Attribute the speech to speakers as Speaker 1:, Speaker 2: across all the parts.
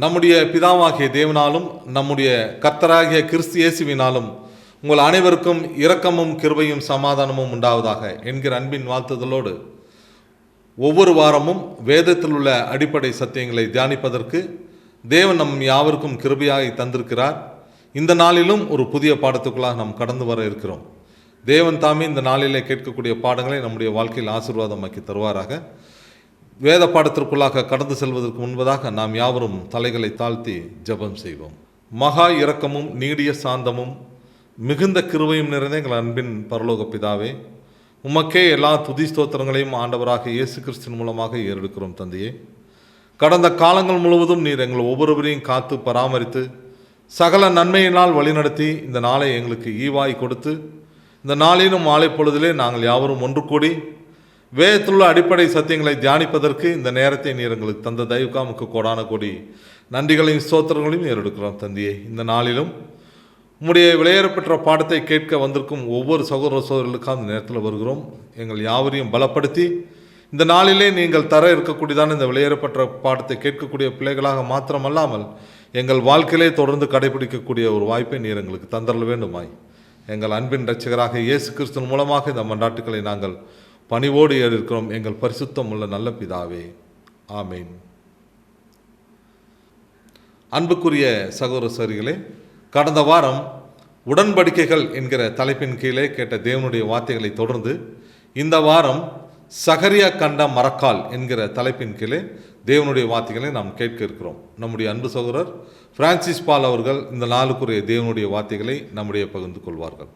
Speaker 1: நம்முடைய பிதாவாகிய தேவனாலும் நம்முடைய கர்த்தராகிய கிறிஸ்து இயேசுவினாலும் உங்கள் அனைவருக்கும் இரக்கமும் கிருபையும் சமாதானமும் உண்டாவதாக என்கிற அன்பின் வாழ்த்துதலோடு ஒவ்வொரு வாரமும் வேதத்தில் உள்ள அடிப்படை சத்தியங்களை தியானிப்பதற்கு தேவன் நம் யாவருக்கும் கிருபையாய் தந்திருக்கிறார். இந்த நாளிலும் ஒரு புதிய பாடத்துக்குள்ளாக நாம் கடந்து வர இருக்கிறோம். தேவன் தாமே இந்த நாளிலே கேட்கக்கூடிய பாடங்களை நம்முடைய வாழ்க்கையில் ஆசீர்வாதமாக்கி தருவாராக. வேத பாடத்திற்குள்ளாக கடந்து செல்வதற்கு முன்பதாக நாம் யாவரும் தலைகளை தாழ்த்தி ஜெபம் செய்வோம். மகா இரக்கமும் நீடிய சாந்தமும் மிகுந்த கிருபையும் நிறைந்த எங்கள் அன்பின் பரலோக பிதாவே, உமக்கே எல்லா துதி ஸ்தோத்திரங்களையும் ஆண்டவராக இயேசு கிறிஸ்துவின் மூலமாக ஏறெடுக்கிறோம். தந்தையே, கடந்த காலங்கள் முழுவதும் நீர் எங்கள் ஒவ்வொருவரையும் காத்து பராமரித்து சகல நன்மையினால் வழிநடத்தி இந்த நாளை எங்களுக்கு ஈவாய் கொடுத்து இந்த நாளிலும் மாலை பொழுதிலே நாங்கள் யாவரும் ஒன்று கூடி வேதத்திலுள்ள அடிப்படை சத்தியங்களை தியானிப்பதற்கு இந்த நேரத்தை நீர் எங்களுக்கு தந்த தயவுக்காமுக்கு கோடான கோடி நன்றிகளையும் ஸ்தோத்திரங்களையும் ஏறெடுக்கிறோம். தந்தையே, இந்த நாளிலும் உம்முடைய விலையேறப்பெற்ற பாடத்தை கேட்க வந்திருக்கும் ஒவ்வொரு சகோதர சகோதரர்களுக்காக அந்த நேரத்தில் வருகிறோம். எங்கள் யாவரையும் பலப்படுத்தி இந்த நாளிலே நீங்கள் தர இருக்கக்கூடியதான இந்த விலையேறப்பெற்ற பாடத்தை கேட்கக்கூடிய பிள்ளைகளாக மாத்திரமல்லாமல் எங்கள் வாழ்க்கையிலே தொடர்ந்து கடைபிடிக்கக்கூடிய ஒரு வாய்ப்பை நீர் எங்களுக்கு தந்தரல வேண்டுமாய் எங்கள் அன்பின் இரட்சகராக இயேசு கிறிஸ்துவின் மூலமாக இந்த மன்றாட்டுக்களை நாங்கள் பணிவோடு ஏறிருக்கிறோம். எங்கள் பரிசுத்தம் உள்ள நல்ல பிதாவே, ஆமேன். அன்புக்குரிய சகோதர சகோதரிகளே, கடந்த வாரம் உடன்படிக்கைகள் என்கிற தலைப்பின் கீழே கேட்ட தேவனுடைய வார்த்தைகளை தொடர்ந்து இந்த வாரம் சகரியா கண்ட மரக்கால் என்கிற தலைப்பின் கீழே தேவனுடைய வார்த்தைகளை நாம் கேட்க இருக்கிறோம். நம்முடைய அன்பு சகோதரர் பிரான்சிஸ் பால் அவர்கள் இந்த நாளுக்குரிய தேவனுடைய வார்த்தைகளை நம்முடைய பகிர்ந்து கொள்வார்கள்.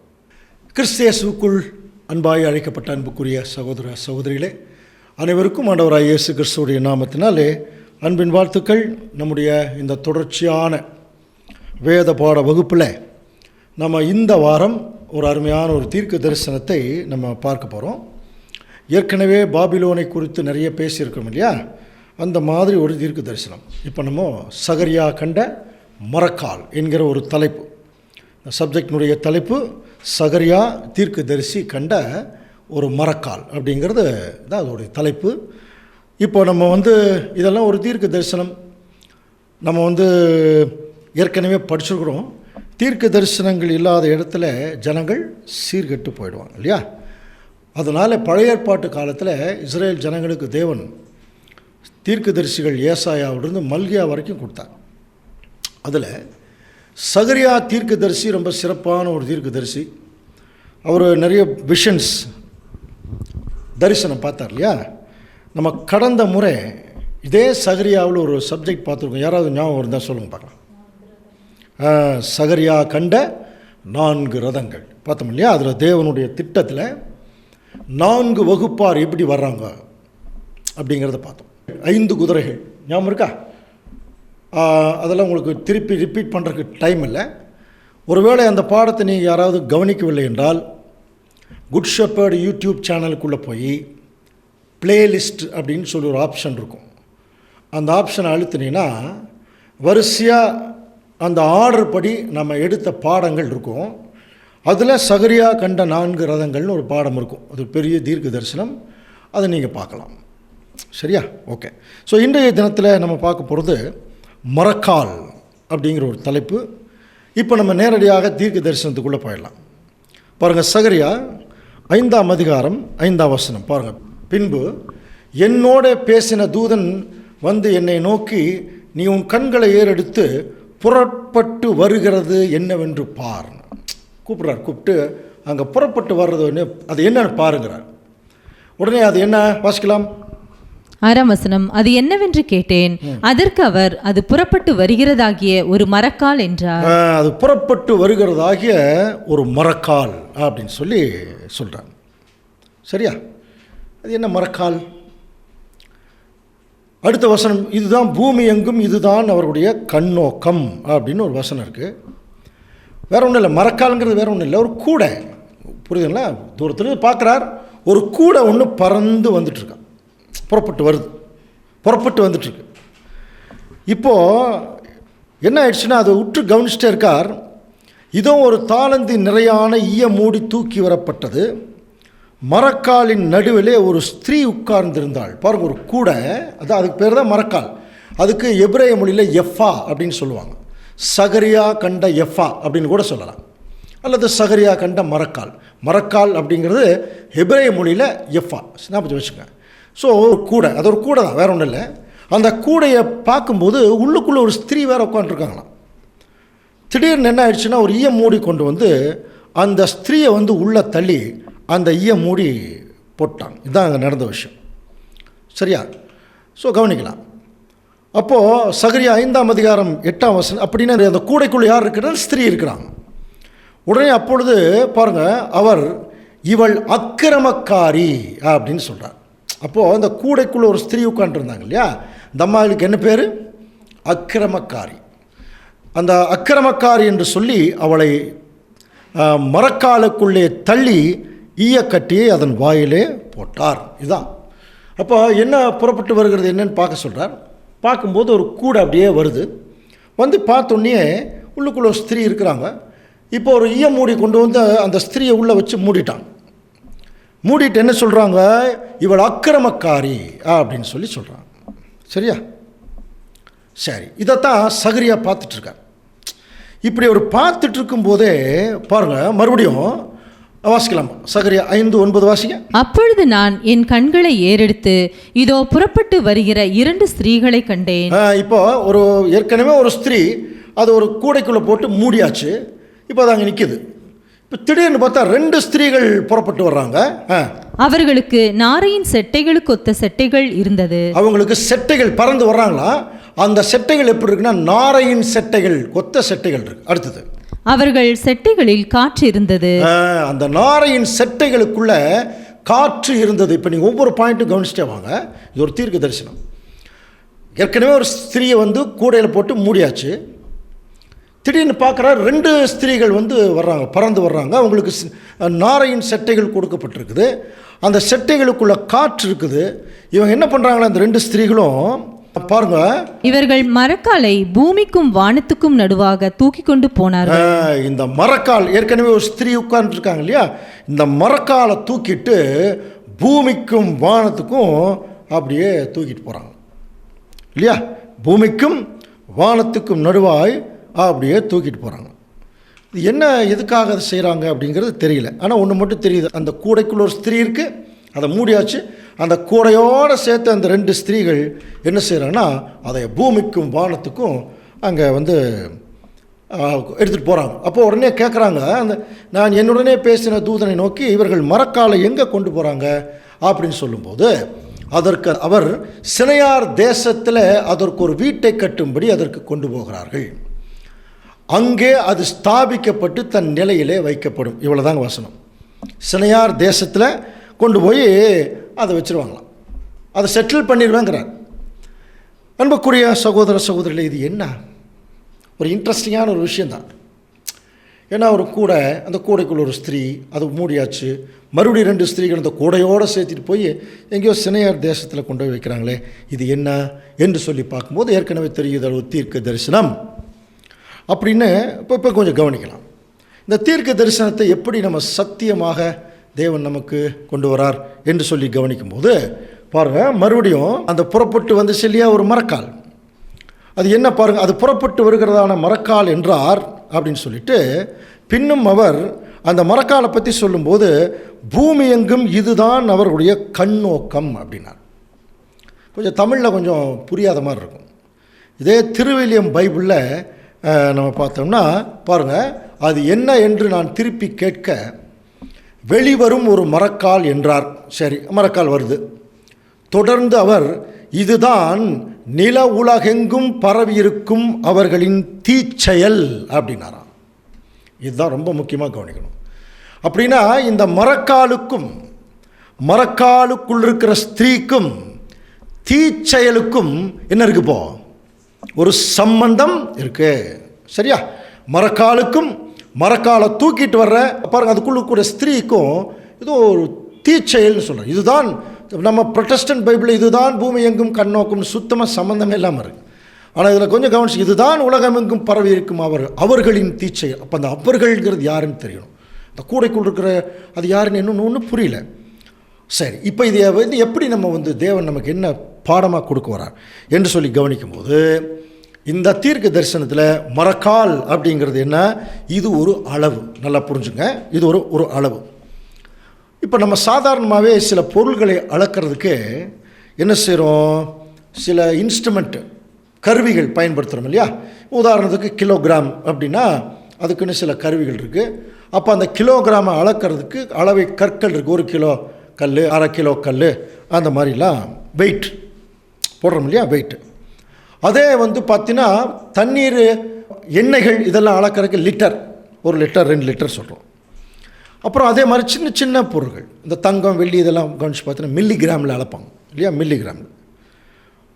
Speaker 2: கிறிஸ்தியேசுக்குள் அன்பாய் அழைக்கப்பட்ட அன்புக்குரிய சகோதர சகோதரிகளே, அனைவருக்கும் ஆண்டவராய் இயேசு கிறிஸ்துவுடைய நாமத்தினாலே அன்பின் வாழ்த்துக்கள். நம்முடைய இந்த தொடர்ச்சியான வேத பாட வகுப்பில் நம்ம இந்த வாரம் ஒரு அருமையான ஒரு தீர்க்க தரிசனத்தை நம்ம பார்க்க போகிறோம். ஏற்கனவே பாபிலோனை குறித்து நிறைய பேசியிருக்கோம் இல்லையா, அந்த மாதிரி ஒரு தீர்க்க தரிசனம். இப்போ நம்ம சகரியா கண்ட மரக்கால் என்கிற ஒரு தலைப்பு, இந்த சப்ஜெக்டினுடைய தலைப்பு சகரியா தீர்க்க தரிசி கண்ட ஒரு மரக்கால் அப்படிங்கிறது தான் அதோடைய தலைப்பு. இப்போ நம்ம இதெல்லாம் ஒரு தீர்க்க தரிசனம் நம்ம ஏற்கனவே படிச்சிருக்கிறோம். தீர்க்க தரிசனங்கள் இல்லாத இடத்துல ஜனங்கள் சீர்கெட்டு போயிடுவாங்க இல்லையா. அதனால் பழைய ஏற்பாட்டு காலத்தில் இஸ்ரேல் ஜனங்களுக்கு தேவன் தீர்க்க தரிசிகள் ஏசாயாவிலிருந்து மல்கியா வரைக்கும் கொடுத்தாங்க. அதில் சகரியா தீர்க்க தரிசி ரொம்ப சிறப்பான ஒரு தீர்க்க தரிசி. அவர் நிறைய விஷன்ஸ் தரிசனம் பார்த்தார் இல்லையா. நம்ம கடந்த முறை இதே சகரியாவில் ஒரு சப்ஜெக்ட் பார்த்துருக்கோம். யாராவது ஞாபகம் இருந்தால் சொல்லுங்கள் பார்க்கலாம். சகரியா கண்ட 4 ரதங்கள் பார்த்தோம் இல்லையா. அதில் தேவனுடைய திட்டத்தில் 4 வகுப்பார் எப்படி வர்றாங்க அப்படிங்கிறத பார்த்தோம். 5 குதிரைகள் ஞாபகம் இருக்கா? அதெல்லாம் உங்களுக்கு திருப்பி ரிப்பீட் பண்ணுறதுக்கு டைம் இல்லை. ஒருவேளை அந்த பாடத்தை நீங்கள் யாராவது கவனிக்கவில்லை என்றால் குட் ஷெப்பர்ட் யூடியூப் சேனலுக்குள்ளே போய் பிளேலிஸ்ட் அப்படின்னு சொல்லி ஒரு ஆப்ஷன் இருக்கும். அந்த ஆப்ஷனை அழுத்தினீங்கன்னா வரிசையாக அந்த ஆர்டர் படி நம்ம எடுத்த பாடங்கள் இருக்கும். அதில் சகரியா கண்ட 4 ரதங்கள்னு ஒரு பாடம் இருக்கும். அது பெரிய தீர்க்க தரிசனம், அதை நீங்கள் பார்க்கலாம். சரியா? ஓகே. ஸோ இன்றைய தினத்தில் நம்ம பார்க்க போகிறது மரக்கால் அப்படிங்கிற ஒரு தலைப்பு. இப்போ நம்ம நேரடியாக தீர்க்க தரிசனத்துக்குள்ளே போயிடலாம். பாருங்கள், சகரியா 5ஆம் அதிகாரம் 5ஆம் வசனம் பாருங்கள். பின்பு என்னோட பேசின தூதன் என்னை நோக்கி, நீ உன் கண்களை ஏறெடுத்து புறப்பட்டு வருகிறது என்னவென்று பார். கூப்பிட்றார். கூப்பிட்டு அங்கே புறப்பட்டு வர்றது அது என்னன்னு பாருங்கிறார். உடனே அது என்ன வாசிக்கலாம்?
Speaker 3: 6ஆம் வசனம். அது என்னவென்று கேட்டேன். அதற்கு அவர், அது புறப்பட்டு வருகிறதாகிய ஒரு மரக்கால் என்றார்.
Speaker 2: அது புறப்பட்டு வருகிறதாகிய ஒரு மரக்கால் அப்படின்னு சொல்கிறார். சரியா? அது என்ன மரக்கால்? அடுத்த வசனம், இதுதான் பூமி எங்கும் இதுதான் அவருடைய கண்ணோக்கம் அப்படின்னு ஒரு வசனம் இருக்குது. வேற ஒன்றும் இல்லை, மரக்கால்ங்கிறது வேற ஒன்றும் இல்லை, ஒரு கூடை. புரியுதுங்களா? தூரத்தில் பார்க்குறார், ஒரு கூடை ஒன்று பறந்து வந்துட்டுருக்கான். புறப்பட்டு வந்துட்டுருக்கு. இப்போது என்ன ஆயிடுச்சுன்னா, அதை உற்று கவனிச்சிட்டே இருக்கார். இதோ ஒரு தாளந்தி நிறையான ஈய மூடி தூக்கி வரப்பட்டது. மரக்காலின் நடுவிலே ஒரு ஸ்திரீ உட்கார்ந்திருந்தாள். பாருங்கள், ஒரு கூடை, அதுக்கு பேர் தான் மரக்கால். அதுக்கு எபிரேய மொழியில் எஃபா அப்படின்னு சொல்லுவாங்க. சகரியா கண்ட எஃபா அப்படின்னு கூட சொல்லலாம், அல்லது சகரியா கண்ட மரக்கால். மரக்கால் அப்படிங்கிறது எபிரேய மொழியில் எஃபா, ஞாபகம் வச்சுக்கோங்க. ஸோ ஒரு கூடை, அது ஒரு கூடை தான், வேறு ஒன்றும் இல்லை. அந்த கூடையை பார்க்கும்போது உள்ளுக்குள்ளே ஒரு ஸ்திரீ வேறு உட்காந்துருக்காங்களாம். திடீர்னு என்ன ஆயிடுச்சுன்னா, ஒரு ஈய மூடி கொண்டு வந்து அந்த ஸ்திரீயை வந்து உள்ளே தள்ளி அந்த ஈய மூடி போட்டாங்க. இதுதான் அங்கே நடந்த விஷயம். சரியா? ஸோ கவனிக்கலாம். அப்போது சகரியா 5ஆம் அதிகாரம் 8ஆம் வசனம், அப்படின்னா அந்த கூடைக்குள்ளே யார் இருக்கிறாங்க? ஸ்திரீ இருக்கிறாங்க. உடனே அப்பொழுது பாருங்கள், அவர் இவள் அக்கிரமக்காரி அப்படின்னு சொல்கிறார். அப்போது அந்த கூடைக்குள்ளே ஒரு ஸ்திரீ உட்காந்துருந்தாங்க இல்லையா, இந்த அம்மாவுக்கு என்ன பேர்? அக்கிரமக்காரி. அந்த அக்கிரமக்காரி என்று சொல்லி அவளை மரக்காலுக்குள்ளே தள்ளி ஈயக்கட்டியை அதன் வாயிலே போட்டார். இதுதான். அப்போ என்ன புறப்பட்டு வருகிறது என்னன்னு பார்க்க சொல்கிறார். பார்க்கும்போது ஒரு கூடை அப்படியே வருது. வந்து பார்த்தோன்னே உள்ளுக்குள்ளே ஒரு ஸ்திரீ இருக்கிறாங்க. இப்போ ஒரு ஈய மூடி கொண்டு வந்து அந்த ஸ்திரீயை உள்ளே வச்சு மூடிட்டாங்க. மூடிட்டு என்ன சொல்கிறாங்க? இவள் அக்கிரமக்காரி அப்படின்னு சொல்லி சொல்கிறாங்க. சரியா? சரி, இதைத்தான் சகரியா பார்த்துட்ருக்கார். இப்படி அவர் பார்த்துட்டு இருக்கும்போதே பாருங்கள், மறுபடியும் வாசிக்கலாமா? சகரியா 5:9 வாசிங்க.
Speaker 3: அப்பொழுது நான் என் கண்களை ஏறெடுத்து இதோ புறப்பட்டு வருகிற 2 ஸ்திரீகளை கண்டேன்.
Speaker 2: இப்போ ஒரு ஏற்கனவே ஒரு ஸ்திரீ அது ஒரு கூடைக்குள்ளே போட்டு மூடியாச்சு. இப்போ அது அங்கே நிற்கிது. இப்போ திடீர்னு பார்த்தா 2 ஸ்திரீகள் புறப்பட்டு வர்றாங்க.
Speaker 3: அவர்களுக்கு நாரையின் செட்டைகளுக்கு ஒத்த செட்டைகள் இருந்தது.
Speaker 2: அவங்களுக்கு செட்டைகள் பறந்து வர்றாங்களா? அந்த செட்டைகள் எப்படி இருக்குன்னா, நாரையின் செட்டைகள், கொத்த செட்டைகள் இருக்கு. அடுத்தது,
Speaker 3: அவர்கள் செட்டைகளில் காற்று இருந்தது.
Speaker 2: அந்த நாரையின் செட்டைகளுக்குள்ள காற்று இருந்தது. இப்போ நீங்கள் ஒவ்வொரு பாயிண்ட்டும் கவனிச்சிட்டே வாங்க. இது ஒரு தீர்க்க தரிசனம். ஏற்கனவே ஒரு ஸ்திரீயை வந்து கூடையில் போட்டு மூடியாச்சு. திடீர்னு பார்க்குறார் 2 ஸ்திரீகள் வந்து வர்றாங்க, பறந்து வர்றாங்க. அவங்களுக்கு நாரையின் செட்டைகள் கொடுக்கப்பட்டிருக்குது. அந்த செட்டைகளுக்குள்ள காற்று இருக்குது. இவங்க என்ன பண்ணுறாங்களா, அந்த 2 ஸ்திரீகளும் பாருங்க,
Speaker 3: இவர்கள் மரக்காலை பூமிக்கும் வானத்துக்கும் நடுவாக தூக்கி கொண்டு போனார்கள்.
Speaker 2: இந்த மரக்கால், ஏற்கனவே ஒரு ஸ்திரீ உட்கார்ந்துருக்காங்க இல்லையா, இந்த மரக்காலை தூக்கிட்டு பூமிக்கும் வானத்துக்கும் அப்படியே தூக்கிட்டு போகிறாங்க இல்லையா. பூமிக்கும் வானத்துக்கும் நடுவாய் அப்படியே தூக்கிட்டு போகிறாங்க. இது என்ன, எதுக்காக அதை செய்கிறாங்க அப்படிங்கிறது தெரியல. ஆனால் ஒன்று மட்டும் தெரியுது, அந்த கூடைக்குள்ள ஒரு ஸ்திரீ இருக்குது, அதை மூடியாச்சு. அந்த கூடையோடு சேர்த்து அந்த 2 ஸ்திரீகள் என்ன செய்கிறாங்கன்னா, அதை பூமிக்கும் வானத்துக்கும் அங்கே வந்து எடுத்துகிட்டு போகிறாங்க. அப்போ உடனே கேட்குறாங்க, அந்த நான் என்னுடனே பேசின தூதனை நோக்கி, இவர்கள் மரக்காலை எங்கே கொண்டு போகிறாங்க அப்படின்னு சொல்லும்போது, அதற்கு அவர் சினையார் தேசத்தில் அதற்கு ஒரு வீட்டை கட்டும்படி அதற்கு கொண்டு போகிறார்கள். அங்கே அது ஸ்தாபிக்கப்பட்டு தன் நிலையிலே வைக்கப்படும். இவ்வளோதாங்க வசனம். சினையார் தேசத்தில் கொண்டு போய் அதை வச்சுருவாங்களாம், அதை செட்டில் பண்ணிடுவேங்கிறார். அன்புக்குரிய சகோதர சகோதரிகளே, இது என்ன ஒரு இன்ட்ரெஸ்டிங்கான ஒரு விஷயந்தான். ஏன்னா ஒரு கூடை, அந்த கூடைக்குள்ள ஒரு ஸ்திரீ, அது மூடியாச்சு. மறுபடியும் 2 ஸ்திரீகள் அந்த கூடையோடு சேர்த்துட்டு போய் எங்கேயோ சினையார் தேசத்தில் கொண்டு போய் வைக்கிறாங்களே, இது என்ன என்று சொல்லி பார்க்கும்போது ஏற்கனவே தெரியுது, ஒரு தீர்க்க தரிசனம் அப்படின்னு. இப்போ கொஞ்சம் கவனிக்கலாம். இந்த தீர்க்க தரிசனத்தை எப்படி நம்ம சத்தியமாக தேவன் நமக்கு கொண்டு வரார் என்று சொல்லி கவனிக்கும்போது பாருங்கள், மறுபடியும் அந்த புறப்பட்டு வந்து செல்லியா ஒரு மரக்கால், அது என்ன பாருங்கள், அது புறப்பட்டு வருகிறதான மரக்கால் என்றார் அப்படின்னு சொல்லிட்டு, பின்னும் அவர் அந்த மரக்காலை பற்றி சொல்லும்போது, பூமி எங்கும் இதுதான் அவர்களுடைய கண்ணோக்கம் அப்படின்னார். கொஞ்சம் தமிழில் கொஞ்சம் புரியாத மாதிரி இருக்கும். இதே திருவில்லியம் பைபிளில் நம்ம பார்த்தோம்னா பாருங்கள், அது என்ன என்று நான் திருப்பி கேட்க, வெளிவரும் ஒரு மரக்கால் என்றார். சரி, மரக்கால் வருது. தொடர்ந்து அவர், இதுதான் நில உலகெங்கும் பரவியிருக்கும் அவர்களின் தீச்செயல் அப்படின்னாராம். இதுதான் ரொம்ப முக்கியமாக கவனிக்கணும். அப்படின்னா இந்த மரக்காலுக்கும் மரக்காலுக்குள் இருக்கிற ஸ்திரீக்கும் தீச்செயலுக்கும் என்ன இருக்கு? இப்போ ஒரு சம்பந்தம் இருக்கு. சரியா? மரக்காலுக்கும் மரக்காலை தூக்கிட்டு வர்ற பாருங்க, அதுக்குள்ள கூட ஸ்திரீக்கும் ஏதோ ஒரு தீச்செயல்னு சொல்கிறேன். இதுதான் நம்ம ப்ரொட்டஸ்டன்ட் பைபிள், இதுதான் பூமி எங்கும் கண்ணோக்கும், சுத்தமாக சம்மந்தமே இல்லாமல் இருக்குது. ஆனால் இதில் கொஞ்சம் கவனிச்சு, இதுதான் உலகமெங்கும் பரவி இருக்கும் அவர்களின் தீச்செயல். அப்போ அந்த அவர்கள்ங்கிறது யாருன்னு தெரியணும். அந்த கூடைக்குள் இருக்கிற அது யாருன்னு ஒன்றும் புரியல. சரி, இப்போ இது எப்படி நம்ம வந்து தேவன் நமக்கு என்ன பாடமாக கொடுக்க வரார் என்று சொல்லி கவனிக்கும்போது இந்த தீர்க்க தரிசனத்தில் மரக்கால் அப்படிங்கிறது என்ன? இது ஒரு அளவு. நல்லா புரிஞ்சுங்க, இது ஒரு அளவு. இப்போ நம்ம சாதாரணமாகவே சில பொருள்களை அளக்கிறதுக்கு என்ன செய்கிறோம்? சில இன்ஸ்ட்ருமெண்ட்டு, கருவிகள் பயன்படுத்துகிறோம் இல்லையா? உதாரணத்துக்கு கிலோகிராம் அப்படின்னா அதுக்குன்னு சில கருவிகள் இருக்குது. அப்போ அந்த கிலோகிராமை அளக்கிறதுக்கு அளவை கற்கள் இருக்குது. 1 கிலோ கல், 1/2 கிலோ கல், அந்த மாதிரிலாம் வெயிட் போடுறோம் இல்லையா? வெயிட்டு. அதே பார்த்தீங்கன்னா தண்ணீர், எண்ணெய்கள் இதெல்லாம் அளக்கிறதுக்கு லிட்டர், 1 லிட்டர் 2 லிட்டர் சொல்கிறோம். அப்புறம் அதே மாதிரி சின்ன சின்ன பொருட்கள், இந்த தங்கம் வெள்ளி இதெல்லாம் கவனிச்சு பார்த்தீங்கன்னா மில்லிகிராமில் அளப்பாங்க இல்லையா? மில்லிகிராமில்.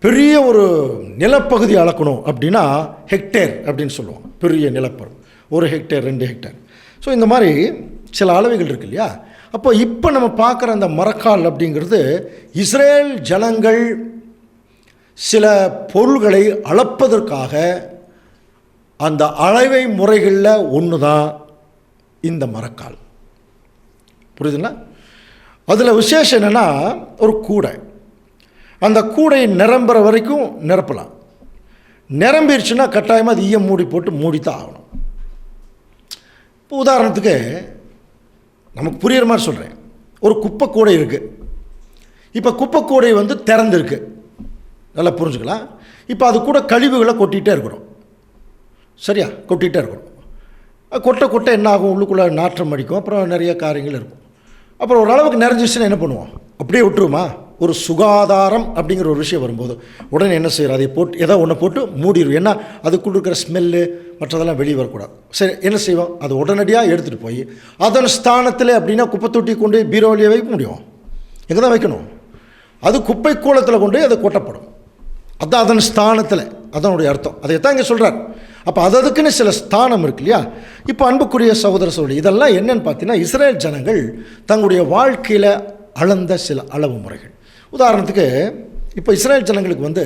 Speaker 2: பெரிய ஒரு நிலப்பகுதி அளக்கணும் அப்படின்னா ஹெக்டேர் அப்படின்னு சொல்லுவோம். பெரிய நிலப்பரம் 1 ஹெக்டேர் 2 ஹெக்டேர். ஸோ இந்த மாதிரி சில அளவுகள் இருக்கு இல்லையா? அப்போ இப்போ நம்ம பார்க்குற அந்த மரக்கால் அப்படிங்கிறது இஸ்ரேல் ஜனங்கள் சில பொருள்களை அளப்பதற்காக அந்த அளவை முறைகளில் ஒன்று தான் இந்த மரக்கால். புரியுதுங்களா? அதில் விசேஷம் என்னென்னா ஒரு கூடை. அந்த கூடை நிரம்புற வரைக்கும் நிரப்பலாம். நிரம்பிடுச்சுன்னா கட்டாயமாக அது ஈயம் மூடி போட்டு மூடித்தான் ஆகணும். இப்போ உதாரணத்துக்கு நமக்கு புரிகிற மாதிரி சொல்கிறேன். ஒரு குப்பை கூடை இருக்குது. இப்போ குப்பை கூடை திறந்துருக்கு, நல்லா புரிஞ்சுக்கலாம். இப்போ அது கூட கழிவுகளை கொட்டிகிட்டே இருக்கணும். சரியா? கொட்டிகிட்டே இருக்கணும். கொட்ட என்ன ஆகும்? உள்ளுக்குள்ளே நாற்றம் அடிக்கும், அப்புறம் நிறைய காரியங்கள் இருக்கும். அப்புறம் ஒரு அளவுக்கு நிறைஞ்சிச்சுன்னா என்ன பண்ணுவோம்? அப்படியே விட்டுருமா? ஒரு சுகாதாரம் அப்படிங்கிற ஒரு விஷயம் வரும்போது உடனே என்ன செய்கிறோம்? அதை போட்டு ஏதோ ஒன்று போட்டு மூடிடுவோம். ஏன்னா அதுக்குள்ள இருக்கிற ஸ்மெல்லு மற்றதெல்லாம் வெளியே வரக்கூடாது. சரி, என்ன செய்வோம்? அது உடனடியாக எடுத்துகிட்டு போய் அதன் ஸ்தானத்தில் அப்படின்னா குப்பை தொட்டி கொண்டு பீரோவிலேயே வைக்க முடியும்? எங்கே தான் வைக்கணும்? அது குப்பை கூலத்தில் கொண்டு அதை கொட்டப்படும். அதுதான் அதன் ஸ்தானத்தில், அதனுடைய அர்த்தம். அதைத்தான் இங்கே சொல்கிறார். அப்போ அதுக்குன்னு சில ஸ்தானம் இருக்கு இல்லையா? இப்போ அன்புக்குரிய சகோதர சகோதரி, இதெல்லாம் என்னன்னு பார்த்தீங்கன்னா இஸ்ரேல் ஜனங்கள் தங்களுடைய வாழ்க்கையில் அளந்த சில அளவு முறைகள். உதாரணத்துக்கு இப்போ இஸ்ரேல் ஜனங்களுக்கு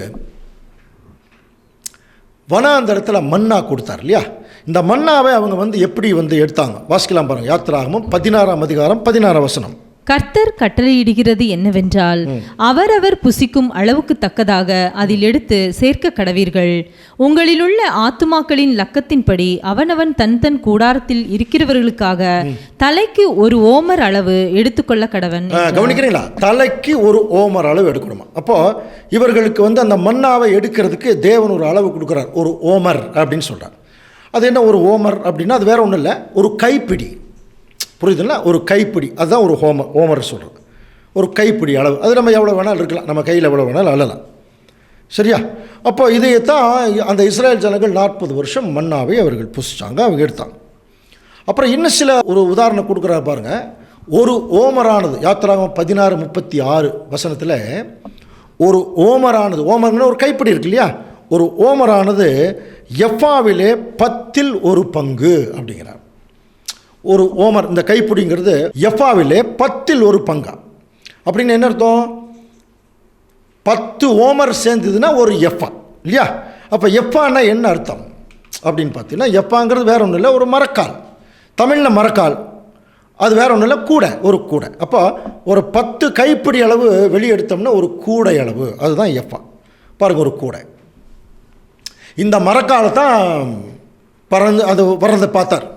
Speaker 2: வனாந்தரத்தில் மன்னா கொடுத்தார் இல்லையா? இந்த மன்னாவை அவங்க எப்படி எடுத்தாங்க? வாசிக்கலாம் பாருங்கள். யாத்திராகமம் 16ஆம் அதிகாரம் 16ஆம் வசனம்.
Speaker 3: கர்த்தர் கட்டளையிடுகிறது என்னவென்றால், அவரவர் புசிக்கும் அளவுக்கு தக்கதாக அதில் எடுத்து சேர்க்க கடவீர்கள். உங்களிலுள்ள ஆத்துமாக்களின் லக்கத்தின்படி அவனவன் தன் தன் கூடாரத்தில் இருக்கிறவர்களுக்காக தலைக்கு 1 ஓமர் அளவு எடுத்துக்கொள்ள கடவன்.
Speaker 2: கவனிக்கிறீங்களா? தலைக்கு 1 ஓமர் அளவு எடுக்கணுமா? அப்போ இவர்களுக்கு அந்த மன்னாவை எடுக்கிறதுக்கு தேவன் ஒரு அளவு கொடுக்குறார். 1 ஓமர் அப்படின்னு சொல்கிறார். அது என்ன 1 ஓமர் அப்படின்னா? அது வேற ஒன்றும் இல்லை, ஒரு கைப்பிடி. புரியுதுங்களா? ஒரு கைப்பிடி, அதுதான் ஒரு ஓமர் சொல்கிறது. ஒரு கைப்பிடி அளவு. அது நம்ம எவ்வளோ வேணாலும் இருக்கலாம், நம்ம கையில் எவ்வளோ வேணாலும் அள்ளலாம். சரியா? அப்போ இதைத்தான் அந்த இஸ்ரேல் ஜனங்கள் 40 வருஷம் மன்னாவை அவர்கள் புசிச்சாங்க, அவங்க எடுத்தாங்க. அப்புறம் இன்னும் சில ஒரு உதாரணம் கொடுக்குறாரு பாருங்கள். ஒரு ஓமரானது யாத்திராகமம் 16:36 வசனத்தில் ஒரு ஓமரானது, ஓமர்னு ஒரு கைப்பிடி இருக்கு இல்லையா? ஒரு ஓமரானது எஃபாவிலே 10ல் 1 பங்கு அப்படிங்கிறார். ஒரு ஓமர், இந்த கைப்பிடிங்கிறது எஃபாவிலே 10ல் 1 பங்கா. அப்படின்னு என்ன அர்த்தம்? 10 ஓமர் சேர்ந்ததுன்னா ஒரு எஃபா இல்லையா? அப்போ எஃபான்னா என்ன அர்த்தம் அப்படின்னு பார்த்தீங்கன்னா, எஃபாங்கிறது வேற ஒன்றும் இல்லை, ஒரு மரக்கால். தமிழில் மரக்கால், அது வேற ஒன்றும் இல்லை, கூடை, ஒரு கூடை. அப்போ ஒரு 10 கைப்பிடி அளவு வெளியே எடுத்தோம்னா ஒரு கூடை அளவு, அதுதான் எஃபா. பாருங்கள், ஒரு கூடை. இந்த மரக்காலை தான் அது வர்றதை பார்த்தார்.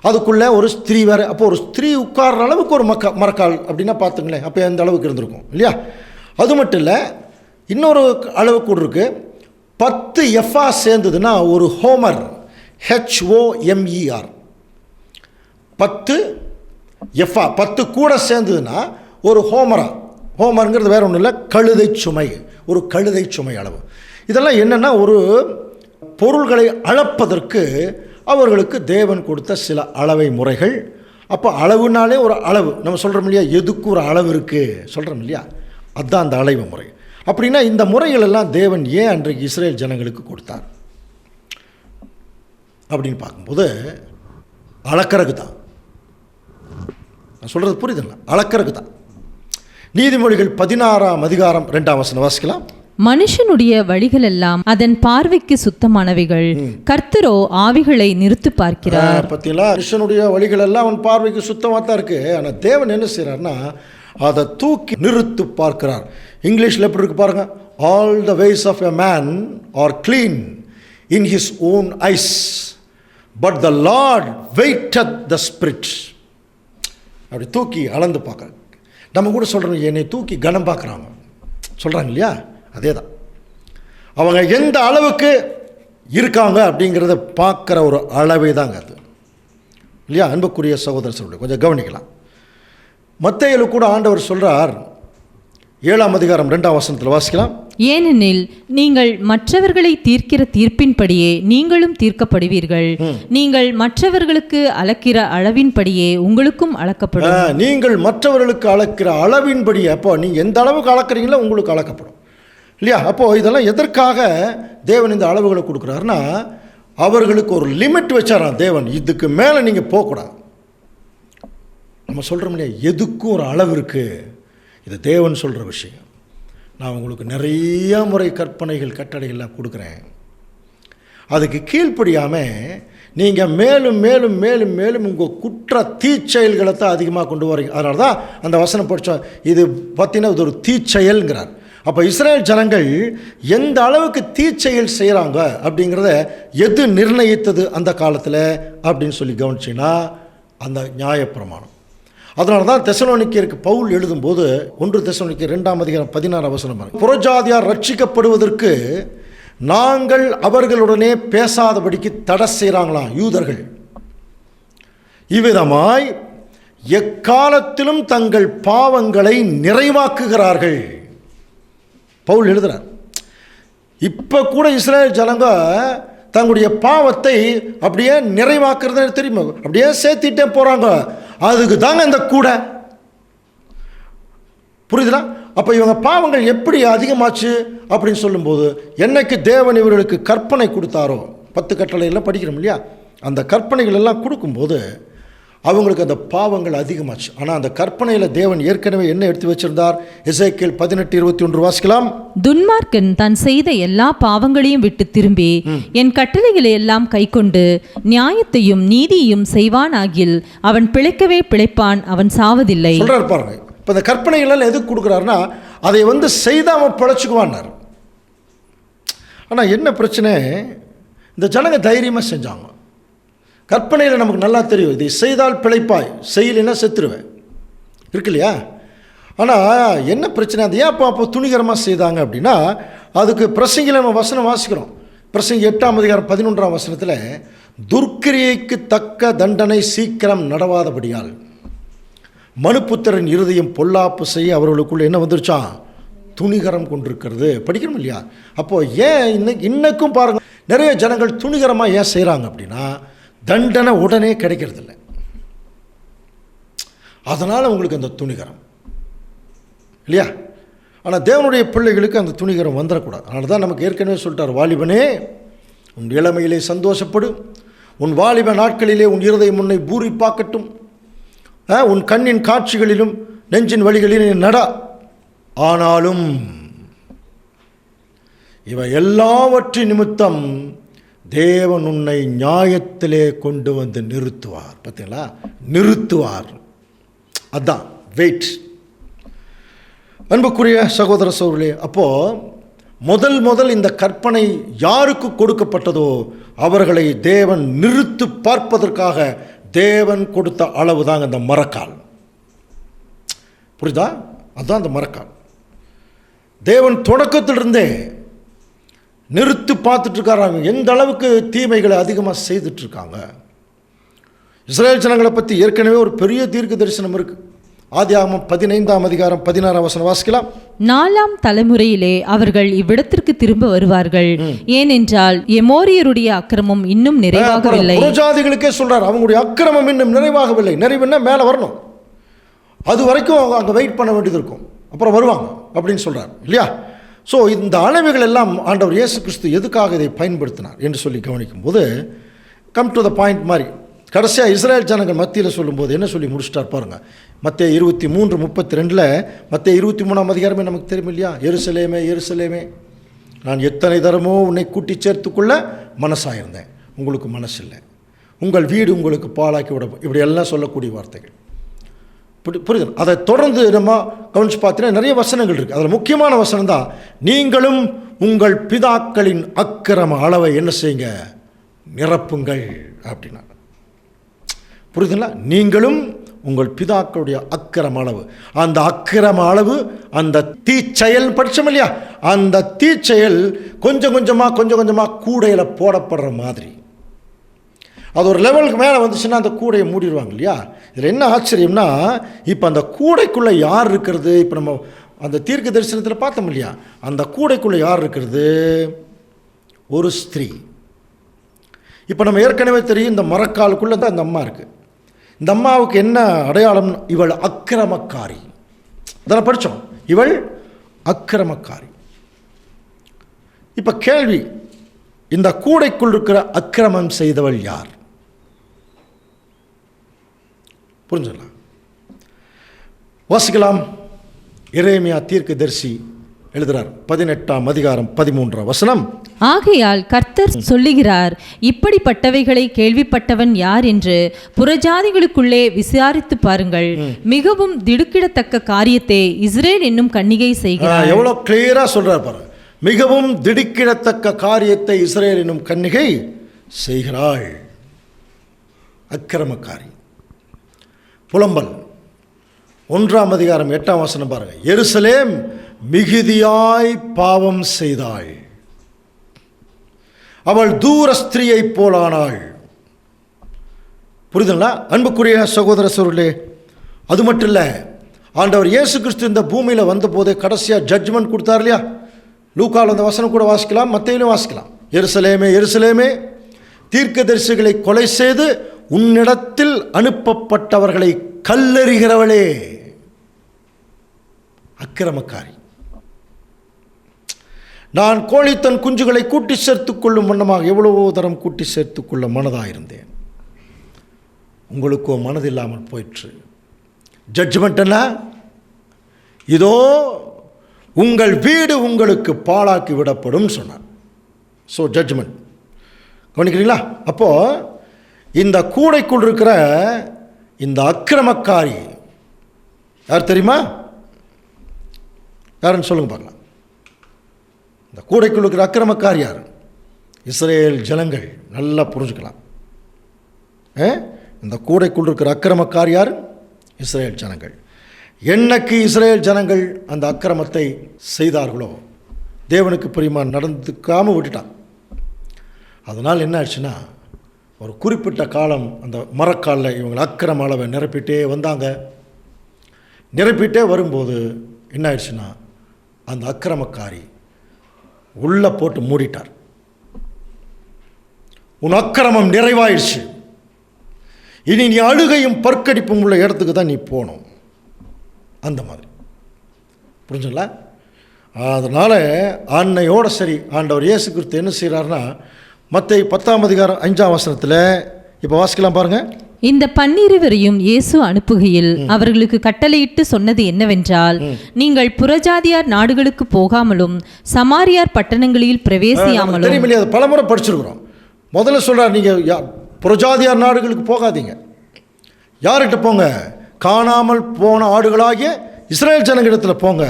Speaker 2: அதுக்குள்ளே ஒரு ஸ்திரீ வேறு. அப்போ ஒரு ஸ்திரீ உட்கார்ற அளவுக்கு ஒரு மரக்கால் அப்படின்னா பார்த்துங்களேன், அப்போ எந்த அளவுக்கு இருந்திருக்கும் இல்லையா? அது மட்டும் இல்லை, இன்னொரு அளவு கூட இருக்குது. 10 எஃபா சேர்ந்ததுன்னா ஒரு ஹோமர், HOMER. 10 எஃபா, 10 கூட சேர்ந்ததுன்னா ஒரு ஹோமரா. ஹோமருங்கிறது வேற ஒன்றும் இல்லை, கழுதை சுமை, ஒரு கழுதை சுமை அளவு. இதெல்லாம் என்னென்னா ஒரு பொருள்களை அளப்பதற்கு அவர்களுக்கு தேவன் கொடுத்த சில அளவை முறைகள். அப்போ அளவுனாலே ஒரு அளவு, நம்ம சொல்கிறோம் இல்லையா? எதுக்கு ஒரு அளவு இருக்குது சொல்கிறோம் இல்லையா? அதுதான் அந்த அளவு முறை. அப்படின்னா இந்த முறைகள் எல்லாம் தேவன் ஏன் அன்றைக்கு இஸ்ரேல் ஜனங்களுக்கு கொடுத்தார் அப்படின்னு பார்க்கும்போது அளக்கறகு தான். நான் சொல்கிறது புரியுதுங்களா? அளக்கறகு தான். நீதிமொழிகள் 16ஆம் அதிகாரம் 2ஆம் வசனம் வாசிக்கலாம்.
Speaker 3: மனுஷனுடைய வழிகள் எல்லாம் அதன் பார்வைக்கு சுத்தமானவைகள், கர்த்தரோ ஆவிகளை நிறுத்து பார்க்கிறார்.
Speaker 2: பார்த்தீங்களா? மனுஷனுடைய வழிகள் எல்லாம் அவன் பார்வைக்கு சுத்தமாக தான் இருக்கு. ஆனால் தேவன் என்ன செய்கிறார்னா அதை தூக்கி நிறுத்து பார்க்கிறார். இங்கிலீஷில் எப்படி இருக்கு பாருங்க, all the ways of a man are clean in his own eyes, but the Lord weighteth the spirit. அப்படி தூக்கி அளந்து பார்க்க. நம்ம கூட சொல்கிறோம், என்னை தூக்கி கனம் பார்க்குறாங்க சொல்கிறாங்க இல்லையா? அதே தான். அவங்க எந்த அளவுக்கு இருக்காங்க அப்படிங்கிறத பார்க்குற ஒரு அளவே தாங்க அது இல்லையா? அன்புக்குரிய சகோதர சகோதரி, கொஞ்சம் கவனிக்கலாம். மத்தேயுல கூட ஆண்டவர் சொல்கிறார், 7ஆம் அதிகாரம் 2ஆம் வசனத்தில் வாசிக்கலாம்.
Speaker 3: ஏனெனில் நீங்கள் மற்றவர்களை தீர்க்கிற தீர்ப்பின்படியே நீங்களும் தீர்க்கப்படுவீர்கள், நீங்கள் மற்றவர்களுக்கு அளக்கிற அளவின்படியே உங்களுக்கும் அளக்கப்படும்.
Speaker 2: நீங்கள் மற்றவர்களுக்கு அளக்கிற அளவின்படி, அப்போ நீங்கள் எந்த அளவுக்கு அளக்குறீங்களோ உங்களுக்கு அளக்கப்படும் இல்லையா? அப்போது இதெல்லாம் எதற்காக தேவன் இந்த அளவுகளை கொடுக்குறாருன்னா, அவர்களுக்கு ஒரு லிமிட் வச்சாராம் தேவன். இதுக்கு மேலே நீங்கள் போகக்கூடாது. நம்ம சொல்கிறோம் இல்லையா, எதுக்கும் ஒரு அளவு இருக்குது. இது தேவன் சொல்கிற விஷயம். நான் உங்களுக்கு நிறைய முறை கற்பனைகள் கட்டளைகள்லாம் கொடுக்குறேன். அதுக்கு கீழ்ப்படியாமல் நீங்கள் மேலும் மேலும் மேலும் மேலும் உங்கள் குற்ற தீச்செயல்களை தான் அதிகமாக கொண்டு வரீங்க. அதனால தான் அந்த வசனம் படித்தோம். இது பார்த்தீங்கன்னா இது ஒரு தீச்செயல்ங்கிறார். அப்போ இஸ்ரேல் ஜனங்கள் எந்த அளவுக்கு தீச்செயல் செய்கிறாங்க அப்படிங்கிறத எது நிர்ணயித்தது அந்த காலத்தில் அப்படின்னு சொல்லி கவனிச்சிங்கன்னா அந்த நியாயப்பிரமாணம். அதனால தான் தெசலோனிக்கேயருக்கு பவுல் எழுதும்போது 1 தெசலோனிக்கேயர் 2ஆம் அதிகாரம் 16ஆம் வசனம், புறஜாதியார் ரட்சிக்கப்படுவதற்கு நாங்கள் அவர்களுடனே பேசாதபடிக்கு தடை செய்கிறாங்களாம் யூதர்கள். இவ்விதமாய் எக்காலத்திலும் தங்கள் பாவங்களை நிறைவாக்குகிறார்கள். பவுல் எழுதுகிறார். இப்போ கூட இஸ்ரேல் ஜனங்க தங்களுடைய பாவத்தை அப்படியே நிறைவாக்குறது தெரியுமா, அப்படியே சேர்த்திட்டே போகிறாங்க. அதுக்கு தாங்க இந்த கூட, புரியுதுங்களா? அப்போ இவங்க பாவங்கள் எப்படி அதிகமாச்சு அப்படின்னு சொல்லும்போது, என்னைக்கு தேவன் இவர்களுக்கு கற்பனை கொடுத்தாரோ, 10 கட்டளையெல்லாம் படிக்கிறோம் இல்லையா, அந்த கற்பனைகள் எல்லாம் கொடுக்கும்போது அவங்களுக்கு அந்த பாவங்கள் அதிகமாச்சு. ஆனால் அந்த கற்பனையில் தேவன் ஏற்கனவே என்ன எடுத்து வச்சிருந்தார்? எசேக்கியேல் 18:21 வாசிக்கலாம்.
Speaker 3: துன்மார்க்கன் தான் செய்த எல்லா பாவங்களையும் விட்டு திரும்பி என் கட்டளைகளை எல்லாம் கைக்கொண்டு நியாயத்தையும் நீதியையும் செய்வானாகில் அவன் பிழைக்கவே பிழைப்பான், அவன் சாவதில்லை.
Speaker 2: சொல்றாரு பாருங்க. இப்போ இந்த கற்பனைகள் எதுக்கு கொடுக்குறாருன்னா, அதை செய்து அவன் பிழைச்சுக்குவான்னார். ஆனால் என்ன பிரச்சனை, இந்த ஜனங்க தைரியமாக செஞ்சாங்க. கற்பனையில் நமக்கு நல்லா தெரியும், இதை செய்தால் பிழைப்பாய், செய்யலைன்னா செத்துருவேன் இருக்கு இல்லையா? ஆனால் என்ன பிரச்சனை, அது ஏன் அப்போ துணிகரமாக செய்தாங்க அப்படின்னா, அதுக்கு பிரசங்கியில் நம்ம வசனம் வாசிக்கிறோம். பிரசங்கி 8ஆம் அதிகாரம் 11ஆம் வசனத்தில், துர்க்கிரியைக்கு தக்க தண்டனை சீக்கிரம் நடவாதபடியால் மனுப்புத்திரன் இருதயம் பொல்லாப்பு செய்ய அவர்களுக்குள்ள என்ன வந்துருச்சான்? துணிகரம் கொண்டிருக்கிறது. படிக்கணும் இல்லையா? அப்போது ஏன் இன்னைக்கும் பாருங்கள், நிறைய ஜனங்கள் துணிகரமாக ஏன் செய்கிறாங்க அப்படின்னா, தண்டனை உடனே கிடைக்கிறதில்ல. அதனால் உங்களுக்கு அந்த துணிகரம் இல்லையா? ஆனால் தேவனுடைய பிள்ளைகளுக்கு அந்த துணிகரம் வந்துடக்கூடாது. அதனால தான் நமக்கு ஏற்கனவே சொல்லிட்டார், வாலிபனே உன் இளமையிலே சந்தோஷப்படும், உன் வாலிப நாட்களிலே உன் இருதயம் உன்னை பூரிப்பாக்கட்டும், உன் கண்ணின் காட்சிகளிலும் நெஞ்சின் வழிகளிலும் நட. ஆனாலும் இவை எல்லாவற்றின் நிமித்தம் தேவன் உன்னை நியாயத்திலே கொண்டு வந்து நிறுத்துவார். பார்த்தீங்களா? நிறுத்துவார். அதான் வெயிட். அன்புக்குரிய சகோதர சகோதரர்களே, அப்போது முதல் இந்த கற்பனை யாருக்கு கொடுக்கப்பட்டதோ அவர்களை தேவன் நிறுத்து பார்ப்பதற்காக தேவன் கொடுத்த அளவு தாங்க அந்த மரக்கால். புரியுதா? அதுதான் அந்த மரக்கால். தேவன் தொடக்கத்திலிருந்தே நிறுத்து பார்த்துட்ருக்காங்க, எந்த அளவுக்கு தீமைகளை அதிகமாக செய்துட்ருக்காங்க. இஸ்ரேல் ஜனங்களை பற்றி ஏற்கனவே ஒரு பெரிய தீர்க்க தரிசனம் இருக்குது. ஆதியாகமம் 15ஆம் அதிகாரம் 16ஆம் வசனம் வாசிக்கலாம். 4ஆம்
Speaker 3: தலைமுறையிலே அவர்கள் இவ்விடத்திற்கு திரும்ப வருவார்கள், ஏனென்றால் எமோரியருடைய அக்கிரமம் இன்னும் நிறைவாகவில்லை.
Speaker 2: புறஜாதிகளுக்கே சொல்றார், அவங்களுடைய அக்கிரமம் இன்னும் நிறைவாகவில்லை. நிறைவுன்னா மேலே வரணும், அது வரைக்கும் அங்கே வெயிட் பண்ண வேண்டியது இருக்கும், அப்புறம் வருவாங்க அப்படின்னு சொல்றார் இல்லையா? ஸோ இந்த அளவுகள் எல்லாம் ஆண்டவர் இயேசு கிறிஸ்து எதுக்காக இதை பயன்படுத்தினார் என்று சொல்லி கவனிக்கும் போது, கம் டு த பாயிண்ட் மாதிரி கடைசியாக இஸ்ரேல் ஜனங்கள் மத்தியில் சொல்லும்போது என்ன சொல்லி முடிச்சிட்டார் பாருங்கள். மத்தேயு 23:32, மத்தேயு 23ஆம் அதிகாரமே நமக்கு தெரியும் இல்லையா? எருசலேமே எருசலேமே, நான் எத்தனை தரமோ உன்னை கூட்டி சேர்த்துக்குள்ள மனசாயிருந்தேன், உங்களுக்கு மனசு இல்லை, உங்கள் வீடு உங்களுக்கு பாழாக்கி விட, இப்படி எல்லாம் சொல்லக்கூடிய வார்த்தைகள். புரியுது? அதை தொடர்ந்து நம்ம கவனிச்சு பார்த்தீங்கன்னா நிறைய வசனங்கள் இருக்குது. அதில் முக்கியமான வசனம் தான், நீங்களும் உங்கள் பிதாக்களின் அக்கிரம அளவை என்ன செய்யுங்க, நிரப்புங்கள் அப்படின்னா. புரியுதுங்களா? நீங்களும் உங்கள் பிதாக்களுடைய அக்கிரம அளவு, அந்த அக்கிரம அளவு, அந்த தீச்செயல் படித்தோம் இல்லையா, அந்த தீச்செயல் கொஞ்சம் கொஞ்சமாக கூடையில் போடப்படுற மாதிரி. அது ஒரு லெவலுக்கு மேலே வந்துச்சுன்னா அந்த கூடையை மூடிடுவாங்க இல்லையா. இதில் என்ன ஆச்சரியம்னா, இப்போ அந்த கூடைக்குள்ளே யார் இருக்கிறது? இப்போ நம்ம அந்த தீர்க்க தரிசனத்தில் பார்த்தோம் இல்லையா, அந்த கூடைக்குள்ளே யார் இருக்கிறது? ஒரு ஸ்திரீ. இப்போ நம்ம ஏற்கனவே தெரியும், இந்த மரக்காலுக்குள்ளே தான் அந்த அம்மா இருக்குது. இந்த அம்மாவுக்கு என்ன அடையாளம்? இவள் அக்கிரமக்காரி. அதெல்லாம் படித்தோம், இவள் அக்கிரமக்காரி. இப்போ கேள்வி, இந்த கூடைக்குள் இருக்கிற அக்கிரமம் செய்தவள் யார்? புரிஞ்சுக்கலாம். வாசிக்கலாம். எரேமியா தீர்க்கதரிசி எழுதுகிறார், 18ஆம் அதிகாரம் 13ஆம் வசனம்.
Speaker 3: ஆகையால் கர்த்தர் சொல்லுகிறார், இப்படிப்பட்டவைகளை கேள்விப்பட்டவன் யார் என்று புறஜாதிகளுக்குள்ளே விசாரித்து பாருங்கள். மிகவும் திடுக்கிடத்தக்க காரியத்தை இஸ்ரேல் என்னும் கன்னிகை செய்கிறார்.
Speaker 2: எவ்வளோ கிளியரா சொல்றார் பாருங்க. மிகவும் திடுக்கிடத்தக்க காரியத்தை இஸ்ரேல் என்னும் கன்னிகை செய்கிறாள். அக்கிரமக்காரி. புலம்பல் 1ஆம் அதிகாரம் 8ஆம் வசனம் பாருங்க. எருசலேம் மிகுதியாய் பாவம் செய்தாள், அவள் தூர ஸ்திரீயை போலானாள். புரியுதுங்களா அன்புக்குரிய சகோதர சகோதரர்களே? அது மட்டும் இல்லை, ஆண்டவர் இயேசு கிறிஸ்து இந்த பூமியில் வந்த போதே கடைசியாக ஜட்ஜ்மெண்ட் கொடுத்தார் இல்லையா. லூக்காவில் அந்த வசனம் கூட வாசிக்கலாம், மத்தேயிலும் வாசிக்கலாம். எருசலேமே எருசலேமே, தீர்க்கதரிசிகளை கொலை செய்து உன்னிடத்தில் அனுப்பப்பட்டவர்களை கல்லெறிகிறவளே, அக்கிரமக்காரி. நான் கோழி தன் குஞ்சுகளை கூட்டி சேர்த்துக் கொள்ளும் வண்ணமாக எவ்வளவோ தரம் கூட்டி சேர்த்துக் கொள்ள மனதாயிருந்தேன், உங்களுக்கோ மனதில்லாமல் போயிற்று. ஜட்ஜ்மெண்ட் என்ன? இதோ உங்கள் வீடு உங்களுக்கு பாழாக்கி விடப்படும் சொன்னார். So judgement. கவனிக்கிறீங்களா? அப்போது இந்த கூடைக்குள் இருக்கிற இந்த அக்கிரமக்காரி யார் தெரியுமா? யாருன்னு சொல்லுங்க பார்க்கலாம். இந்த கூடைக்குள் இருக்கிற அக்கிரமக்காரி யார்? இஸ்ரேல் ஜனங்கள். நல்லா புரிஞ்சுக்கலாம். இந்த கூடைக்குள் இருக்கிற அக்கிரமக்காரி யார்? இஸ்ரேல் ஜனங்கள். என்னைக்கு இஸ்ரேல் ஜனங்கள் அந்த அக்கிரமத்தை செய்தார்களோ, தேவனுக்கு பிரியமா நடந்துக்காமல் விட்டுட்டான். அதனால் என்ன ஆச்சுன்னா, ஒரு குறிப்பிட்ட காலம் அந்த மரக்காலில் இவங்க அக்கிரம அளவை நிரப்பிட்டே வந்தாங்க. நிரப்பிட்டே வரும்போது என்ன ஆயிடுச்சுன்னா, அந்த அக்கிரமக்காரி உள்ளே போட்டு மூடிட்டார். உன் அக்கிரமம் நிறைவாயிடுச்சு, இனி நீ அழுகையும் பற்கடிப்பும் உள்ள இடத்துக்கு தான் நீ போகணும். அந்த மாதிரி புரிஞ்சுங்களா? அதனால் அன்னையோடு சரி ஆண்டவர் இயேசு கிறிஸ்து என்ன செய்கிறாருன்னா, மத்தேயு 10ஆம் அதிகாரம் 5ஆம் வசனத்தில் இப்போ வாசிக்கலாம் பாருங்கள்.
Speaker 3: இந்த 12 இயேசு அனுப்புகையில் அவர்களுக்கு கட்டளையிட்டு சொன்னது என்னவென்றால், நீங்கள் புறஜாதியார் நாடுகளுக்கு போகாமலும் சமாரியார் பட்டணங்களில் பிரவேசியாமலும்.
Speaker 2: தெரியுமில்லையா, அது பலமுறை படிச்சிருக்கிறோம். முதல்ல சொல்கிறார், நீங்கள் புறஜாதியார் நாடுகளுக்கு போகாதீங்க. யார்கிட்ட போங்க? காணாமல் போன ஆடுகளாகிய இஸ்ரேல் ஜனங்களிடத்தில் போங்க.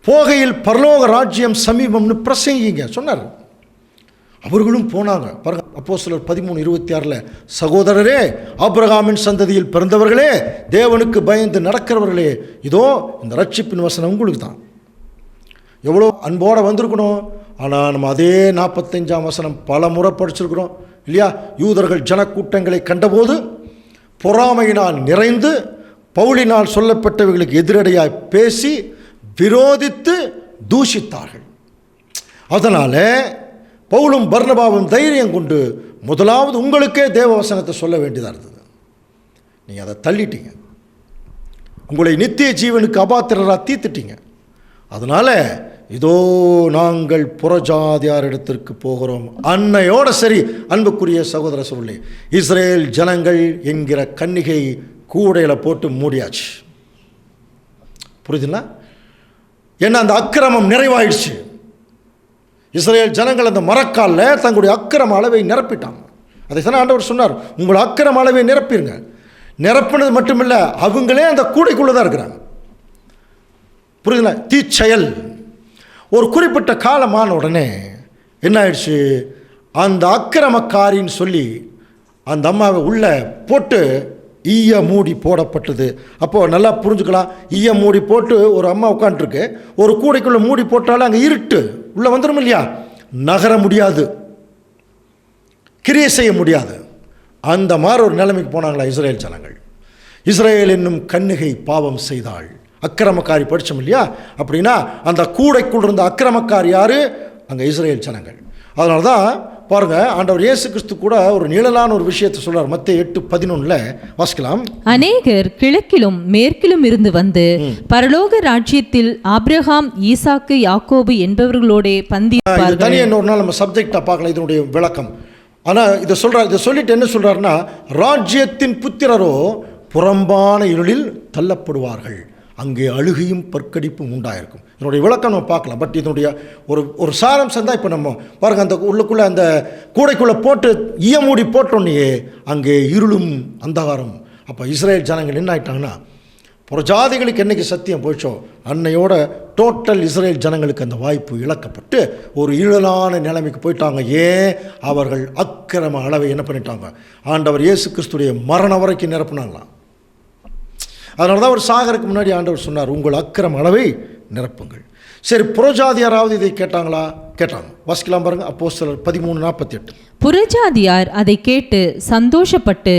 Speaker 2: போகையில் பரலோக ராஜ்யம் சமீபம்னு பிரசங்கிங்க சொன்னார். அவர்களும் போனாங்க பாருங்க. அப்போஸ்தலர் 13:26 சகோதரரே, ஆபிரகாமின் சந்ததியில் பிறந்தவர்களே, தேவனுக்கு பயந்து நடக்கிறவர்களே, இதோ இந்த ரட்சிப்பின் வசனம் உங்களுக்கு தான். எவ்வளோ அன்போடு வந்திருக்கணும். ஆனால் நம்ம அதே 45ஆம் வசனம் பல முறை படிச்சிருக்கிறோம் இல்லையா? யூதர்கள் ஜனக்கூட்டங்களை கண்டபோது பொறாமையினால் நிறைந்து பவுலினால் சொல்லப்பட்டவைகளுக்கு எதிரடையாய் பேசி விரோதித்து தூஷித்தார்கள். அதனால் பவுலும் பர்னபாவும் தைரியம் கொண்டு முதலாவது உங்களுக்கே தேவ வசனத்தை சொல்ல வேண்டியதாக இருந்தது. நீங்கள் அதை தள்ளிட்டீங்க, உங்களை நித்திய ஜீவனுக்கு அபாத்திரராக தீர்த்துட்டீங்க. அதனால் இதோ நாங்கள் புறஜாதியார் இடத்திற்கு போகிறோம். அன்னையோட சரி அன்புக்குரிய சகோதர சொல்லி, இஸ்ரேல் ஜனங்கள் என்கிற கன்னிகை கூடையில் போட்டு மூடியாச்சு. புரியுதுங்களா? ஏன்னா அந்த அக்கிரமம் நிறைவாயிடுச்சு. இஸ்ரேல் ஜனங்கள் அந்த மரக்காலில் தங்களுடைய அக்கிரம அளவை நிரப்பிட்டாங்க. அதை தான் ஆண்டவர் சொன்னார், உங்கள் அக்கிரம அளவை நிரப்பிடுங்க. நிரப்பினது மட்டுமில்லை, அவங்களே அந்த கூடைக்குள்ளே தான் இருக்கிறாங்க. புரியுதுங்களா? தீச்செயல். ஒரு குறிப்பிட்ட காலமான உடனே என்ன ஆயிடுச்சு, அந்த அக்கிரமக்காரின்னு சொல்லி அந்த அம்மாவை உள்ளே போட்டு ஈய மூடி போடப்பட்டது. அப்போது நல்லா புரிஞ்சுக்கலாம், ஈய மூடி போட்டு ஒரு அம்மா உட்காந்துருக்கு, ஒரு கூடைக்குள்ளே மூடி போட்டாலும் அங்கே இருட்டு உள்ளே வந்துடும் இல்லையா, நகர முடியாது, கிரியை செய்ய முடியாது. அந்த மாதிரி ஒரு நிலைமைக்கு போனாங்களா இஸ்ரேல் ஜனங்கள். இஸ்ரேல் என்னும் கன்னிகை பாவம் செய்தாள், அக்கிரமக்காரி படித்தோம் இல்லையா. அப்படின்னா அந்த கூடைக்குள் இருந்த அக்கிரமக்காரி யார்? அங்கே இஸ்ரேல் ஜனங்கள். அதனால தான் பாருங்கள், ஆண்டவர் இயேசு கிறிஸ்து கூட ஒரு நிழலான ஒரு விஷயத்தை சொல்றார். மத்தேயு 8:11 வாசிக்கலாம். அநேகர்
Speaker 3: கிழக்கிலும் மேற்கிலும் இருந்து வந்து பரலோக ராஜ்யத்தில் ஆபிரகாம், ஈசாக்கு, யாக்கோபு என்பவர்களோட பந்தியிருப்பார்கள்.
Speaker 2: தனியாக இன்னொரு நாள் நம்ம சப்ஜெக்டாக பார்க்கலாம் இதனுடைய விளக்கம். ஆனால் இதை சொல்லிட்டு என்ன சொல்கிறாருன்னா, ராஜ்யத்தின் புத்திரரோ புறம்பான இருளில் தள்ளப்படுவார்கள், அங்கே அழுகையும் பற்கடிப்பும் உண்டாயிருக்கும். இதனுடைய விளக்கம் நம்ம பார்க்கலாம். பட் இதனுடைய ஒரு சாரம்சம் தான் இப்போ நம்ம பாருங்கள், அந்த உள்ளுக்குள்ளே அந்த கூடைக்குள்ளே போட்டு ஈயமூடி போட்டோன்னே அங்கே இருளும் அந்தகாரம். அப்போ இஸ்ரேல் ஜனங்கள் என்ன ஆகிட்டாங்கன்னா, புறஜாதிகளுக்கு என்றைக்கு சத்தியம் போயிச்சோ அன்னையோட டோட்டல் இஸ்ரேல் ஜனங்களுக்கு அந்த வாய்ப்பு இழக்கப்பட்டு ஒரு இருளான நிலைமைக்கு போயிட்டாங்க. ஏன்? அவர்கள் அக்கிரம அளவை என்ன பண்ணிட்டாங்க, ஆண்டவர் இயேசு கிறிஸ்துடைய மரணம் வரைக்கும் நிரப்புனாங்களாம். அதனால தான் அவர் சாகருக்கு முன்னாடி ஆண்டவர் சொன்னார், உங்கள் அக்கிரம அளவை நிரப்புங்கள். சரி, புறஜாதியாராவது இதை கேட்டாங்களா? கேட்டாங்க. வாசிக்கலாம் பாருங்க, அப்போஸ்தலர் 13:48.
Speaker 3: புறஜாதியார் அதை கேட்டு சந்தோஷப்பட்டு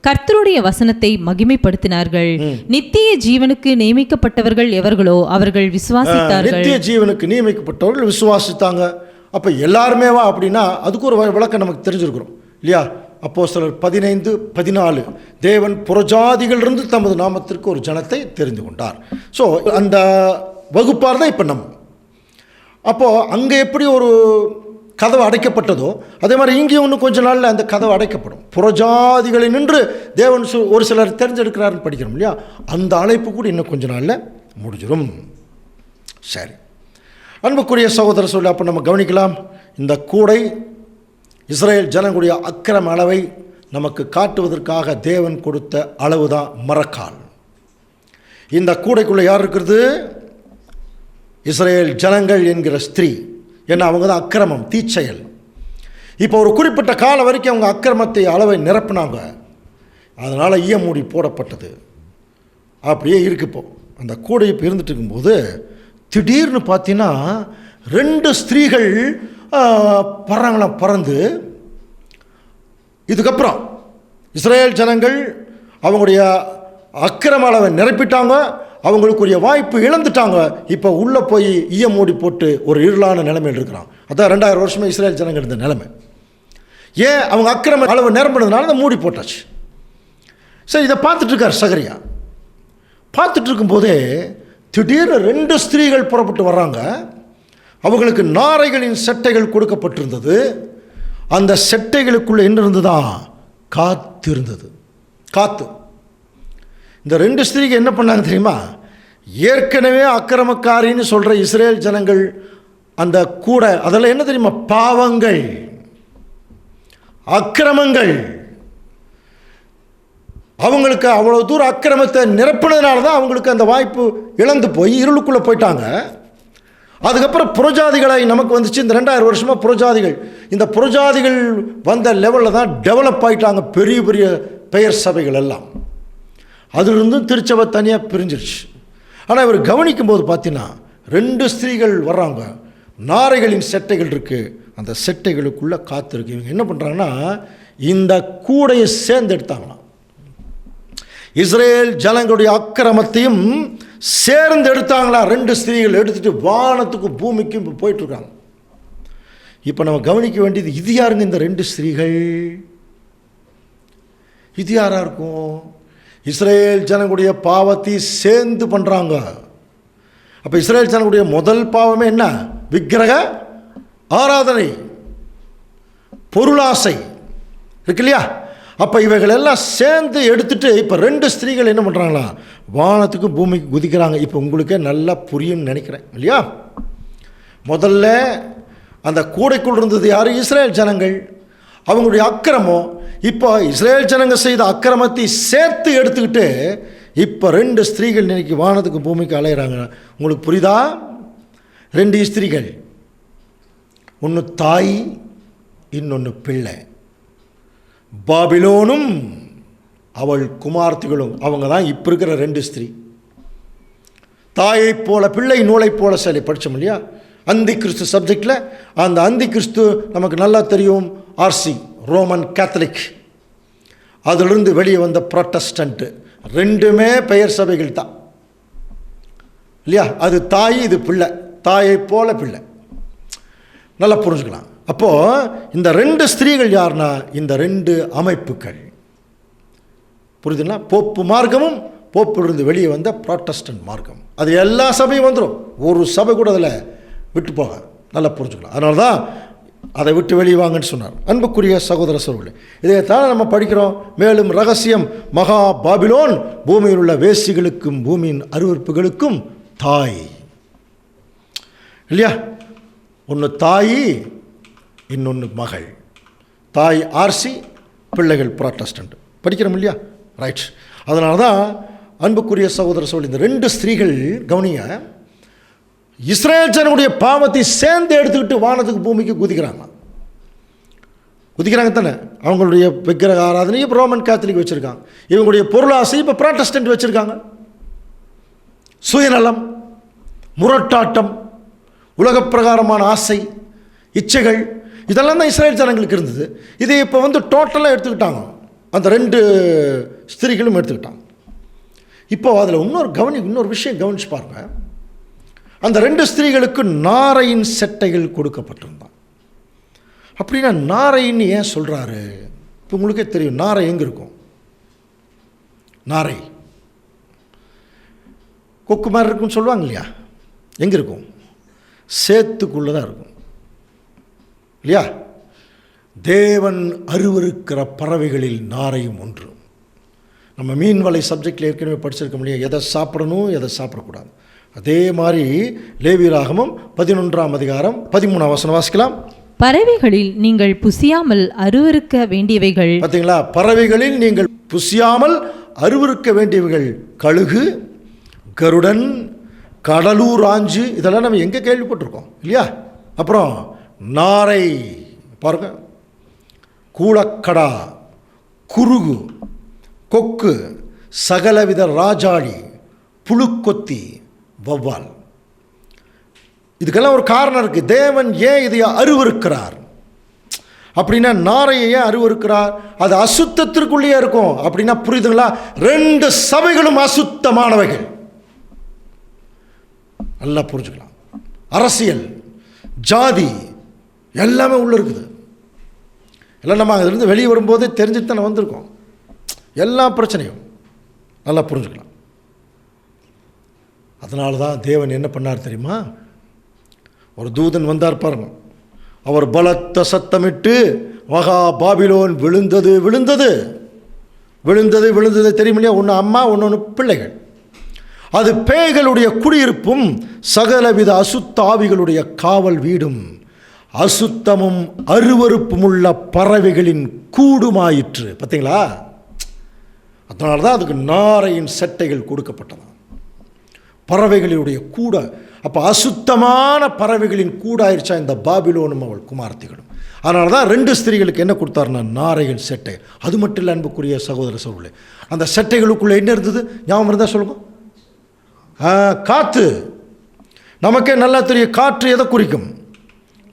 Speaker 3: கர்த்தருடைய வசனத்தை மகிமைப்படுத்தினார்கள். நித்திய ஜீவனுக்கு நியமிக்கப்பட்டவர்கள் எவர்களோ அவர்கள் விசுவாசித்தார்கள். நித்திய
Speaker 2: ஜீவனுக்கு நியமிக்கப்பட்டவர்கள் விசுவாசித்தாங்க. அப்போ எல்லாருமேவா அப்படின்னா அதுக்கு ஒரு விளக்கம் நமக்கு தெரிஞ்சிருக்கிறோம் இல்லையா. அப்போஸ்தலர் 15:14 தேவன் புறஜாதிகளிலிருந்து தமது நாமத்திற்கு ஒரு ஜனத்தை தெரிந்து கொண்டார். ஸோ அந்த வகுப்பார் தான் இப்போ நம்ம. அப்போது அங்கே எப்படி ஒரு கதவு அடைக்கப்பட்டதோ அதே மாதிரி இங்கேயும் இன்னும் கொஞ்ச நாளில் அந்த கதவு அடைக்கப்படும். புறஜாதிகளை நின்று தேவன் ஒரு சிலர் தெரிஞ்செடுக்கிறாருன்னு படிக்கிறோம் இல்லையா, அந்த அழைப்பு கூட இன்னும் கொஞ்ச நாளில் முடிஞ்சிடும். சரி, அன்புக்குரிய சகோதர சொல்லி அப்போ நம்ம கவனிக்கலாம். இந்த கூடை இஸ்ரேல் ஜனங்களுடைய அக்கிரம அளவை நமக்கு காட்டுவதற்காக தேவன் கொடுத்த அளவு தான் மரக்கால். இந்த கூடைக்குள்ளே யார் இருக்கிறது? இஸ்ரேல் ஜனங்கள் என்கிற ஸ்திரீ. ஏன்னா அவங்க தான் அக்கிரமம், தீச்செயல். இப்போ ஒரு குறிப்பிட்ட காலம் வரைக்கும் அவங்க அக்கிரமத்தை அளவை நிரப்பினாங்க, அதனால் ஈய மூடி போடப்பட்டது. அப்படியே இருக்கு. இப்போ அந்த கூடை இப்போ இருந்துட்டு இருக்கும்போது திடீர்னு பார்த்தீங்கன்னா 2 ஸ்திரீகள் பறங்களாம். பறந்து இதுக்கப்புறம் இஸ்ரேல் ஜனங்கள் அவங்களுடைய அக்கிரம அளவை நிரப்பிட்டாங்க, அவங்களுக்குரிய வாய்ப்பு இழந்துட்டாங்க. இப்போ உள்ளே போய் ஈய மூடி போட்டு ஒரு இருளான நிலைமையில் இருக்கிறான். அதான் 2000 வருஷமாக இஸ்ரேல் ஜனங்கள் இருந்த நிலைமை. ஏன்? அவங்க அக்கிரம அளவு நிரம்பினதுனால அதை மூடி போட்டாச்சு. சரி, இதை பார்த்துட்ருக்கார் சகரியா. பார்த்துட்டு இருக்கும்போதே திடீர்னு 2 ஸ்திரீகள் புறப்பட்டு வர்றாங்க. அவங்களுக்கு நாரைகளின் செட்டைகள் கொடுக்கப்பட்டிருந்தது. அந்த செட்டைகளுக்குள்ளே என்ன இருந்ததா? காற்று இருந்தது. காற்று. இந்த 2 ஸ்திரீகள் என்ன பண்ணாங்க தெரியுமா? ஏற்கனவே அக்கிரமக்காரின்னு சொல்கிற இஸ்ரேல் ஜனங்கள் அந்த கூடை அதெல்லாம் என்ன தெரியுமா? பாவங்கள், அக்கிரமங்கள். அவங்களுக்கு அவ்வளோ தூரம் அக்கிரமத்தை நிரப்பினதுனால தான் அவங்களுக்கு அந்த வாய்ப்பு இழந்து போய் இருளுக்குள்ளே போயிட்டாங்க. அதுக்கப்புறம் புறஜாதிகளை நமக்கு வந்துச்சு. இந்த 2000 வருஷமாக புறஜாதிகள், இந்த புறஜாதிகள் வந்த லெவலில் தான் டெவலப் ஆகிட்டாங்க பெரிய பெரிய பெயர் சபைகள் எல்லாம். அதிலிருந்தும் திருச்சபை தனியாக பிரிஞ்சிருச்சு. ஆனால் இவர் கவனிக்கும் போது பார்த்தீங்கன்னா 2 ஸ்திரீகள் வர்றாங்க, நாரைகளின் செட்டைகள் இருக்குது, அந்த செட்டைகளுக்குள்ளே காற்று இருக்குது. இவங்க என்ன பண்ணுறாங்கன்னா இந்த கூடையை சேர்ந்து எடுத்தாங்களாம். இஸ்ரேல் ஜனங்களுடைய அக்கிரமத்தையும் சேர்ந்து எடுத்தாங்களா. 2 ஸ்திரீகள் எடுத்துகிட்டு வானத்துக்கும் பூமிக்கும் இப்போ போயிட்டுருக்காங்க. இப்போ நம்ம கவனிக்க வேண்டியது, இது யாருங்க இந்த 2 ஸ்திரீகள்? இது யாராக இருக்கும்? இஸ்ரேல் ஜனங்களுடைய பாவத்தை சேர்ந்து பண்ணுறாங்க. அப்போ இஸ்ரேல் ஜனங்களுடைய முதல் பாவமே என்ன? விக்கிரக ஆராதனை, பொருளாசை இருக்கு இல்லையா. அப்போ இவைகள் எல்லாம் சேர்ந்து எடுத்துட்டு இப்போ 2 ஸ்திரீகள் என்ன பண்ணுறாங்களா? வானத்துக்கு பூமிக்கு குதிக்கிறாங்க. இப்போ உங்களுக்கே நல்லா புரியும்னு நினைக்கிறேன் இல்லையா. முதல்ல அந்த கூடைக்குள் இருந்தது யார்? இஸ்ரேல் ஜனங்கள். அவங்களுடைய அக்கிரமம் இப்போ இஸ்ரேல் ஜனங்க செய்த அக்கிரமத்தை சேர்த்து எடுத்துக்கிட்டு இப்போ 2 ஸ்திரீகள் இன்னைக்கு வானத்துக்கு பூமிக்கு அலையிறாங்க. உங்களுக்கு புரியுதா? 2 ஸ்திரீகள், ஒன்று தாய், இன்னொன்று பிள்ளை. பாபிலோனும் அவள் குமார்த்திகளும், அவங்க தான் இப்போ இருக்கிற 2 ஸ்திரீ. தாயை போல பிள்ளை, நூலை போல சிலை படித்தோம் இல்லையா அந்தி கிறிஸ்து சப்ஜெக்டில். அந்த அந்தி கிறிஸ்து நமக்கு நல்லா தெரியும், ஆர்சி ரோமன் கேத்தலிக், அதிலிருந்து வெளியே வந்த புரோட்டஸ்டன்ட்டு, 2மே பெயர் சபைகள் தான் இல்லையா. அது தாய், இது பிள்ளை, தாயை போல பிள்ளை. நல்லா புரிஞ்சுக்கலாம். அப்போது இந்த 2 ஸ்திரீகள் யாருன்னா இந்த 2 அமைப்புகள், புரியுதுங்களா? போப்பு மார்க்கமும் போப்பிலிருந்து வெளியே வந்த புரோட்டஸ்டன்ட் மார்க்கம். அது எல்லா சபையும் வந்துடும், ஒரு சபை கூட அதில் விட்டு போக. நல்லா புரிஞ்சுக்கலாம். அதனால தான் அதை விட்டு வெளியே வாங்கன்னு சொன்னார். அன்புக்குரிய சகோதர சகோதரர்களே, இதைத்தான் நம்ம படிக்கிறோம். மேலும் ரகசியம், மகா பாபிலோன் பூமியில் உள்ள வேசிகளுக்கும் பூமியின் அருவருப்புகளுக்கும் தாய் இல்லையா. ஒன்று தாய், இன்னொன்று மகள். தாய் ஆர்சி, பிள்ளைகள் புரோட்டஸ்டன்ட். படிக்கிறோம் இல்லையா? ரைட். அதனால தான் அன்புக்குரிய சகோதர சகோதரி, இந்த 2 ஸ்திரீகள் கவனிங்க, இஸ்ரேல் ஜனங்களுடைய பாவத்தை சேர்ந்து எடுத்துக்கிட்டு வானத்துக்கு பூமிக்கு குதிக்கிறாங்க தானே. அவங்களுடைய விக்கிரக ஆராதனை இப்போ ரோமன் கேத்தலிக் வச்சுருக்காங்க. இவங்களுடைய பொருளாசை இப்போ புரோட்டஸ்டன்ட் வச்சுருக்காங்க. சுயநலம், முரட்டாட்டம், உலகப் பிரகாரமான ஆசை, இச்சைகள், இதெல்லாம் தான் இஸ்ரேல் ஜனங்களுக்கு இருந்தது. இதை இப்போ டோட்டலாக எடுத்துக்கிட்டாங்க. அந்த 2 ஸ்திரீகளும் எடுத்துக்கிட்டாங்க. இப்போ அதில் இன்னொரு விஷயம் கவனிச்சு பாருங்க. அந்த 2 ஸ்திரீகளுக்கு நாரையின் செட்டைகள் கொடுக்கப்பட்டிருந்தான். அப்படின்னா நாரைன்னு ஏன் சொல்கிறாரு? இப்போ உங்களுக்கே தெரியும் நாரை எங்கே இருக்கும். நாரை கொக்கு மாதிரி இருக்குன்னு சொல்லுவாங்க இல்லையா. எங்கே இருக்கும்? சேத்துக்குள்ளே தான் இருக்கும் இல்லையா. தேவன் அருவருக்கிற பறவைகளில் நாரையும் ஒன்று. நம்ம மீன் வலை சப்ஜெக்டில் ஏற்கனவே படிச்சிருக்க முடியாது, எதை சாப்பிடணும் எதை சாப்பிடக்கூடாது. அதே மாதிரி லேவியராகமம் 11ஆம் அதிகாரம் 13ஆம் வசனம் வாசிக்கலாம்.
Speaker 3: பறவைகளில் நீங்கள் புசியாமல் அருவருக்க வேண்டியவைகள்.
Speaker 2: பார்த்தீங்களா? பறவைகளில் நீங்கள் புசியாமல் அருவருக்க வேண்டியவைகள் கழுகு, கருடன், கடலூர் ஆஞ்சு, இதெல்லாம் நம்ம எங்கே கேள்விப்பட்டிருக்கோம் இல்லையா. அப்புறம் நாரை பாருங்க, கூளக்கடா, குருகு, கொக்கு, சகலவித ராஜாளி, புழுக்கொத்தி, வௌவால். இதுக்கெல்லாம் ஒரு காரணம் இருக்குது. தேவன் ஏன் இதை அருவருக்கிறார் அப்படின்னா, நாரையை ஏன் அருவருக்கிறார்? அது அசுத்தத்திற்குள்ளேயே இருக்கும் அப்படின்னா புரியுதுங்களா? 2 சபைகளும் அசுத்தமானவைகள். நல்லா புரிஞ்சுக்கலாம். அரசியல், ஜாதி எல்லாமே உள்ள இருக்குது. எல்லாம் நம்ம அதிலிருந்து வெளியே வரும்போதே தெரிஞ்சுட்டு தானே வந்திருக்கோம். எல்லா பிரச்சனையும் நல்லா புரிஞ்சுக்கலாம். அதனால தான் தேவன் என்ன பண்ணார் தெரியுமா? ஒரு தூதன் வந்தார் பாருங்க. அவர் பலத்த சத்தமிட்டு, மகா பாபிலோன் விழுந்தது விழுந்தது விழுந்தது விழுந்தது தெரியுமில்லையா. ஒன்று அம்மா, ஒன்று பிள்ளைகள். அது பேய்களுடைய குடியிருப்பும் சகலவித அசுத்த ஆவிகளுடைய காவல் வீடும் அசுத்தமும் அருவருப்பும் உள்ள பறவைகளின் கூடுமாயிற்று. பார்த்தீங்களா? அதனால தான் அதுக்கு நாரையின் செட்டைகள் கொடுக்கப்பட்டது. பறவைகளுடைய கூட. அப்போ அசுத்தமான பறவைகளின் கூடாயிருச்சா இந்த பாபிலோனும் அவள் குமார்த்திகளும். அதனால தான் 2 ஸ்திரீகளுக்கு என்ன கொடுத்தாருன்னா நாரைகள் செட்டை. அது மட்டும் இல்லை அன்புக்குரிய சகோதர சகோதரர்களே, அந்த செட்டைகளுக்குள்ளே என்ன இருந்தது ஞாபகம் இருந்தால் சொல்லுங்க. காற்று. நமக்கே நல்லா தெரியும் காற்று எதை குறிக்கும்?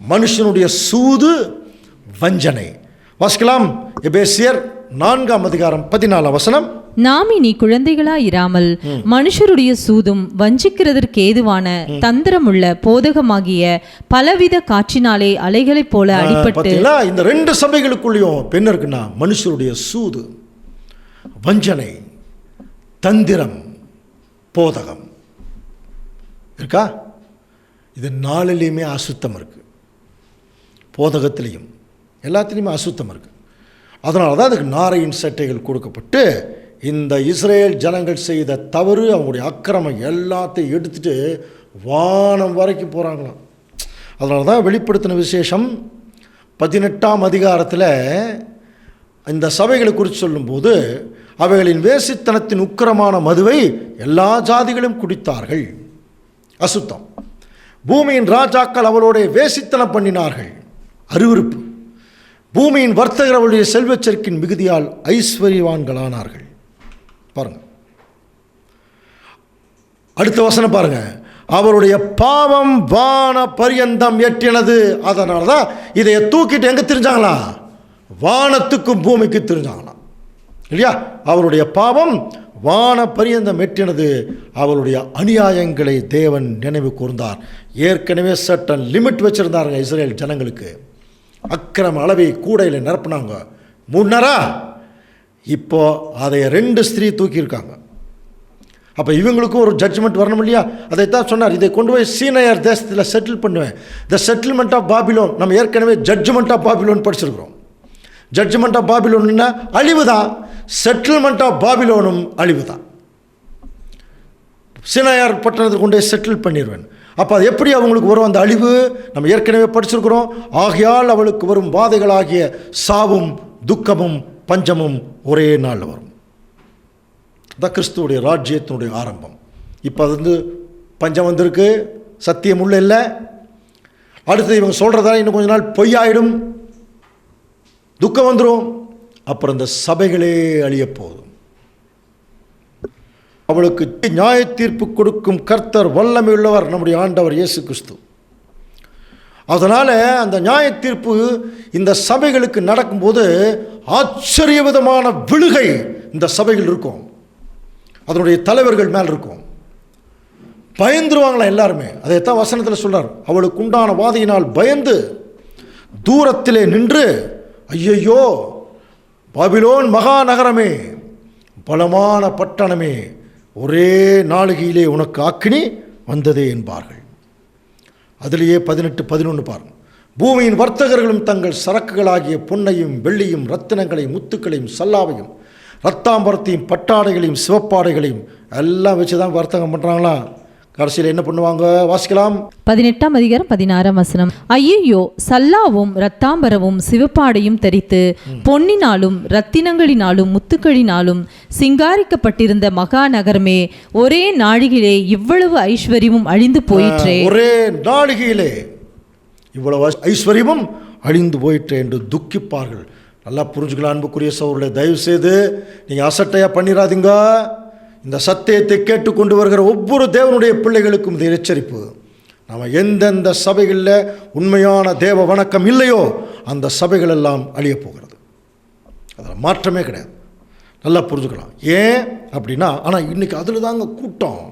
Speaker 2: மனுஷனுடைய சூது, வஞ்சனை. வாசிக்கலாம். எபேசியர் 4ஆம் அதிகாரம் 14ஆம் வசனம்.
Speaker 3: நாம் இனி குழந்தைகளாயிராமல் மனுஷருடைய சூதும் வஞ்சிக்கிறதற்கு ஏதுவான தந்திரமுள்ள போதகமாகிய பலவித காற்றினாலே அலைகளைப் போல அடிபட்டு.
Speaker 2: இந்த 2 சபைகளுக்குள்ளேயும் பெண் இருக்குன்னா மனுஷருடைய சூது, வஞ்சனை, தந்திரம், போதகம் இருக்கா. இது 4லையுமே அசுத்தம் இருக்கு. போதகத்திலையும் எல்லாத்திலையுமே அசுத்தம் இருக்கு. அதனால தான் அதுக்கு நாரையின் சட்டைகள் கொடுக்கப்பட்டு இந்த இஸ்ரேல் ஜனங்கள் செய்த தவறு, அவங்களுடைய அக்கிரமம் எல்லாத்தையும் எடுத்துட்டு வானம் வரைக்கும் போகிறாங்களாம். அதனால தான் வெளிப்படுத்தின விசேஷம் 18ஆம் அதிகாரத்தில் இந்த சபைகளை குறித்து சொல்லும்போது, அவைகளின் வேசித்தனத்தின் உக்கிரமான மதுவை எல்லா ஜாதிகளும் குடித்தார்கள். அசுத்தம். பூமியின் ராஜாக்கள் அவளோட வேசித்தனம் பண்ணினார்கள். அருவருப்பு. பூமியின் வர்த்தகர் அவளுடைய செல்வச்செருக்கின் மிகுதியால் ஐஸ்வர்யவான்களானார்கள். பாருங்க, அடுத்த வசனம் பாருங்க. அவருடைய பாவம் வான பரியந்தம் எட்டினது. அதனால தான் இதை தூக்கிட்டு எங்கே தெரிஞ்சாங்களா? வானத்துக்கும் பூமிக்கு தெரிஞ்சாங்களாம், இல்லையா? அவருடைய பாவம் வான பரியந்தம் எட்டினது. அவருடைய அநியாயங்களை தேவன் நினைவு கூர்ந்தார். ஏற்கனவே சட்டம் லிமிட் வச்சுருந்தாருங்க இஸ்ரேல் ஜனங்களுக்கு. அக்கிரம அளவை கூடையில் நிரப்புனாங்க முன்னரா. இப்போ அதை 2 ஸ்திரீ தூக்கியிருக்காங்க. அப்போ இவங்களுக்கும் ஒரு ஜட்ஜ்மெண்ட் வரணும் இல்லையா? அதைத்தான் சொன்னார், இதை கொண்டு போய் சீனையர் தேசத்தில் செட்டில் பண்ணுவேன். The settlement of Babylon. நம்ம ஏற்கனவே ஜட்ஜ்மெண்ட் ஆஃப் பாபிலோன் படிச்சிருக்கிறோம். ஜட்ஜ்மெண்ட் ஆஃப் பாபிலோன்னா அழிவு தான். செட்டில்மெண்ட் ஆஃப் பாபிலோனும் அழிவு தான். சீனையார் பட்டணத்தை கொண்டு போய் செட்டில் பண்ணிடுவேன். அப்போ அது எப்படி அவங்களுக்கு வரும் அந்த அழிவு? நம்ம ஏற்கனவே படிச்சிருக்கிறோம். ஆகையால் அவளுக்கு வரும் வாதைகளாகிய சாவும் துக்கமும் பஞ்சமும் ஒரே நாளில் வரும். தான் கிறிஸ்துவுடைய ராஜ்யத்தினுடைய ஆரம்பம். இப்போ அது பஞ்சம் வந்திருக்கு, சத்தியம் உள்ள இல்லை. அடுத்து இவங்க சொல்கிறதால இன்னும் கொஞ்ச நாள் பொய்யாயிடும், துக்கம் வந்துடும். அப்புறம் இந்த சபைகளே அழிய போதும். அவளுக்கு நியாய தீர்ப்பு கொடுக்கும் கர்த்தர் வல்லமை உள்ளவர், நம்முடைய ஆண்டவர் இயேசு கிறிஸ்து. அதனால் அந்த நியாய தீர்ப்பு இந்த சபைகளுக்கு நடக்கும்போது ஆச்சரிய விதமான விழுகை இந்த சபைகள் இருக்கும். அதனுடைய தலைவர்கள் மேல் இருக்கும். பயந்துருவாங்களா எல்லாருமே. அதைத்தான் வசனத்தில் சொல்றார். அவளுக்கு உண்டான வாதையினால் பயந்து தூரத்திலே நின்று, ஐயையோ பாபிலோன் மகாநகரமே, பலமான பட்டணமே, ஒரே நாளிகையிலே உனக்கு அக்கினி வந்ததே என்பார்கள். அதிலேயே 18-11 பாருங்க. பூமியின் வர்த்தகர்களும் தங்கள் சரக்குகளாகிய பொன்னையும் வெள்ளியும் ரத்தினங்களையும் முத்துக்களையும் சல்லாவையும் ரத்தாம்பரத்தையும் பட்டாடைகளையும் சிவப்பாடைகளையும் எல்லாம் வச்சு தான் வர்த்தகம் பண்ணுறாங்களா? கடைசியில் என்ன பண்ணுவாங்க? வாசிக்கலாம்.
Speaker 3: 18ஆம் அதிகாரம் 16ஆம் வசனம். ஐயோ, சல்லாவும் ரத்தாம்பரமும் சிவப்பாடையும் தரித்து பொன்னினாலும் ரத்தினங்களினாலும் முத்துக்களினாலும் சிங்காரிக்கப்பட்டிருந்த மகாநகரமே, ஒரே நாழிகையிலே இவ்வளவு ஐஸ்வர்யமும் அழிந்து போயிற்றே.
Speaker 2: ஒரே நாழிகையிலே இவ்வளவு ஐஸ்வர்யமும் அழிந்து போயிற்றே என்று துக்கிப்பார்கள். நல்லா புரிஞ்சுக்கலாம் அன்புக்குரிய சகோதரர்களே. தயவு செய்து நீங்கள் அசட்டையாக பண்ணிடாதீங்க. இந்த சத்தியத்தை கேட்டுக்கொண்டு வருகிற ஒவ்வொரு தேவனுடைய பிள்ளைகளுக்கும் இது எச்சரிப்பு. நம்ம எந்தெந்த சபைகளில் உண்மையான தேவ வணக்கம் இல்லையோ அந்த சபைகள் எல்லாம் அழிய போகிறது. அதில் மாற்றமே கிடையாது. நல்லா புரிஞ்சுக்கலாம். ஏன் அப்படின்னா, ஆனால் இன்னைக்கு அதில் தாங்க கூட்டம்.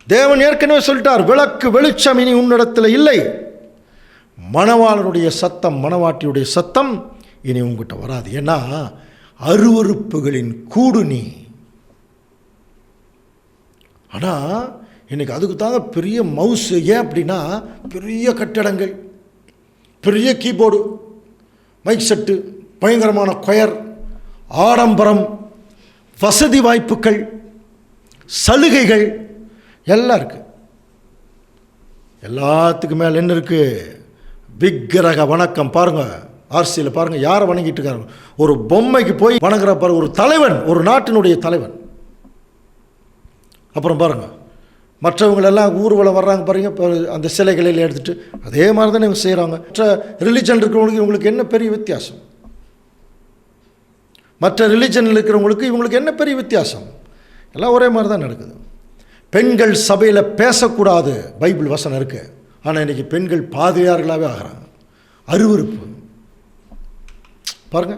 Speaker 2: தேவன் ஏற்கனவே சொல்லிட்டார், விளக்கு வெளிச்சம் இனி உன்னிடத்தில் இல்லை. மணவாளனுடைய சத்தம், மணவாட்டியுடைய சத்தம் இனி உங்ககிட்ட வராது. ஏன்னா அருவருப்புகளின் கூடு நீ. ஆனால் இன்னைக்கு அதுக்கு தாங்க பெரிய மவுசு. ஏன் அப்படின்னா, பெரிய கட்டடங்கள், பெரிய கீபோர்டு, மைக் செட்டு, பயங்கரமான கொயர், ஆடம்பரம், வசதி வாய்ப்புகள், சலுகைகள் எல்லாம் இருக்கு. எல்லாத்துக்கு மேலே என்ன இருக்கு? விக்கிரக வணக்கம். பாருங்க, ஆர்சியில் பாருங்க, யாரை வணங்கிட்டு இருக்காங்க? ஒரு பொம்மைக்கு போய் வணங்குற பாருங்க, ஒரு தலைவன், ஒரு நாட்டினுடைய தலைவன். அப்புறம் பாருங்க, மற்றவங்களெல்லாம் ஊர்வலம் வர்றாங்க பாருங்க, அந்த சிலைகளில் எடுத்துட்டு அதே மாதிரி தானே இவங்க செய்கிறாங்க. மற்ற ரிலிஜன் இருக்கிறவங்களுக்கு இவங்களுக்கு என்ன பெரிய வித்தியாசம்? மற்ற ரிலிஜனில் இருக்கிறவங்களுக்கு இவங்களுக்கு என்ன பெரிய வித்தியாசம்? எல்லாம் ஒரே மாதிரி தான் நடக்குது. பெண்கள் சபையில் பேசக்கூடாது பைபிள் வசனம் இருக்கு. ஆனால் இன்றைக்கி பெண்கள் பாதிரியார்களாகவே ஆகிறாங்க. அருவருப்பு பாருங்க.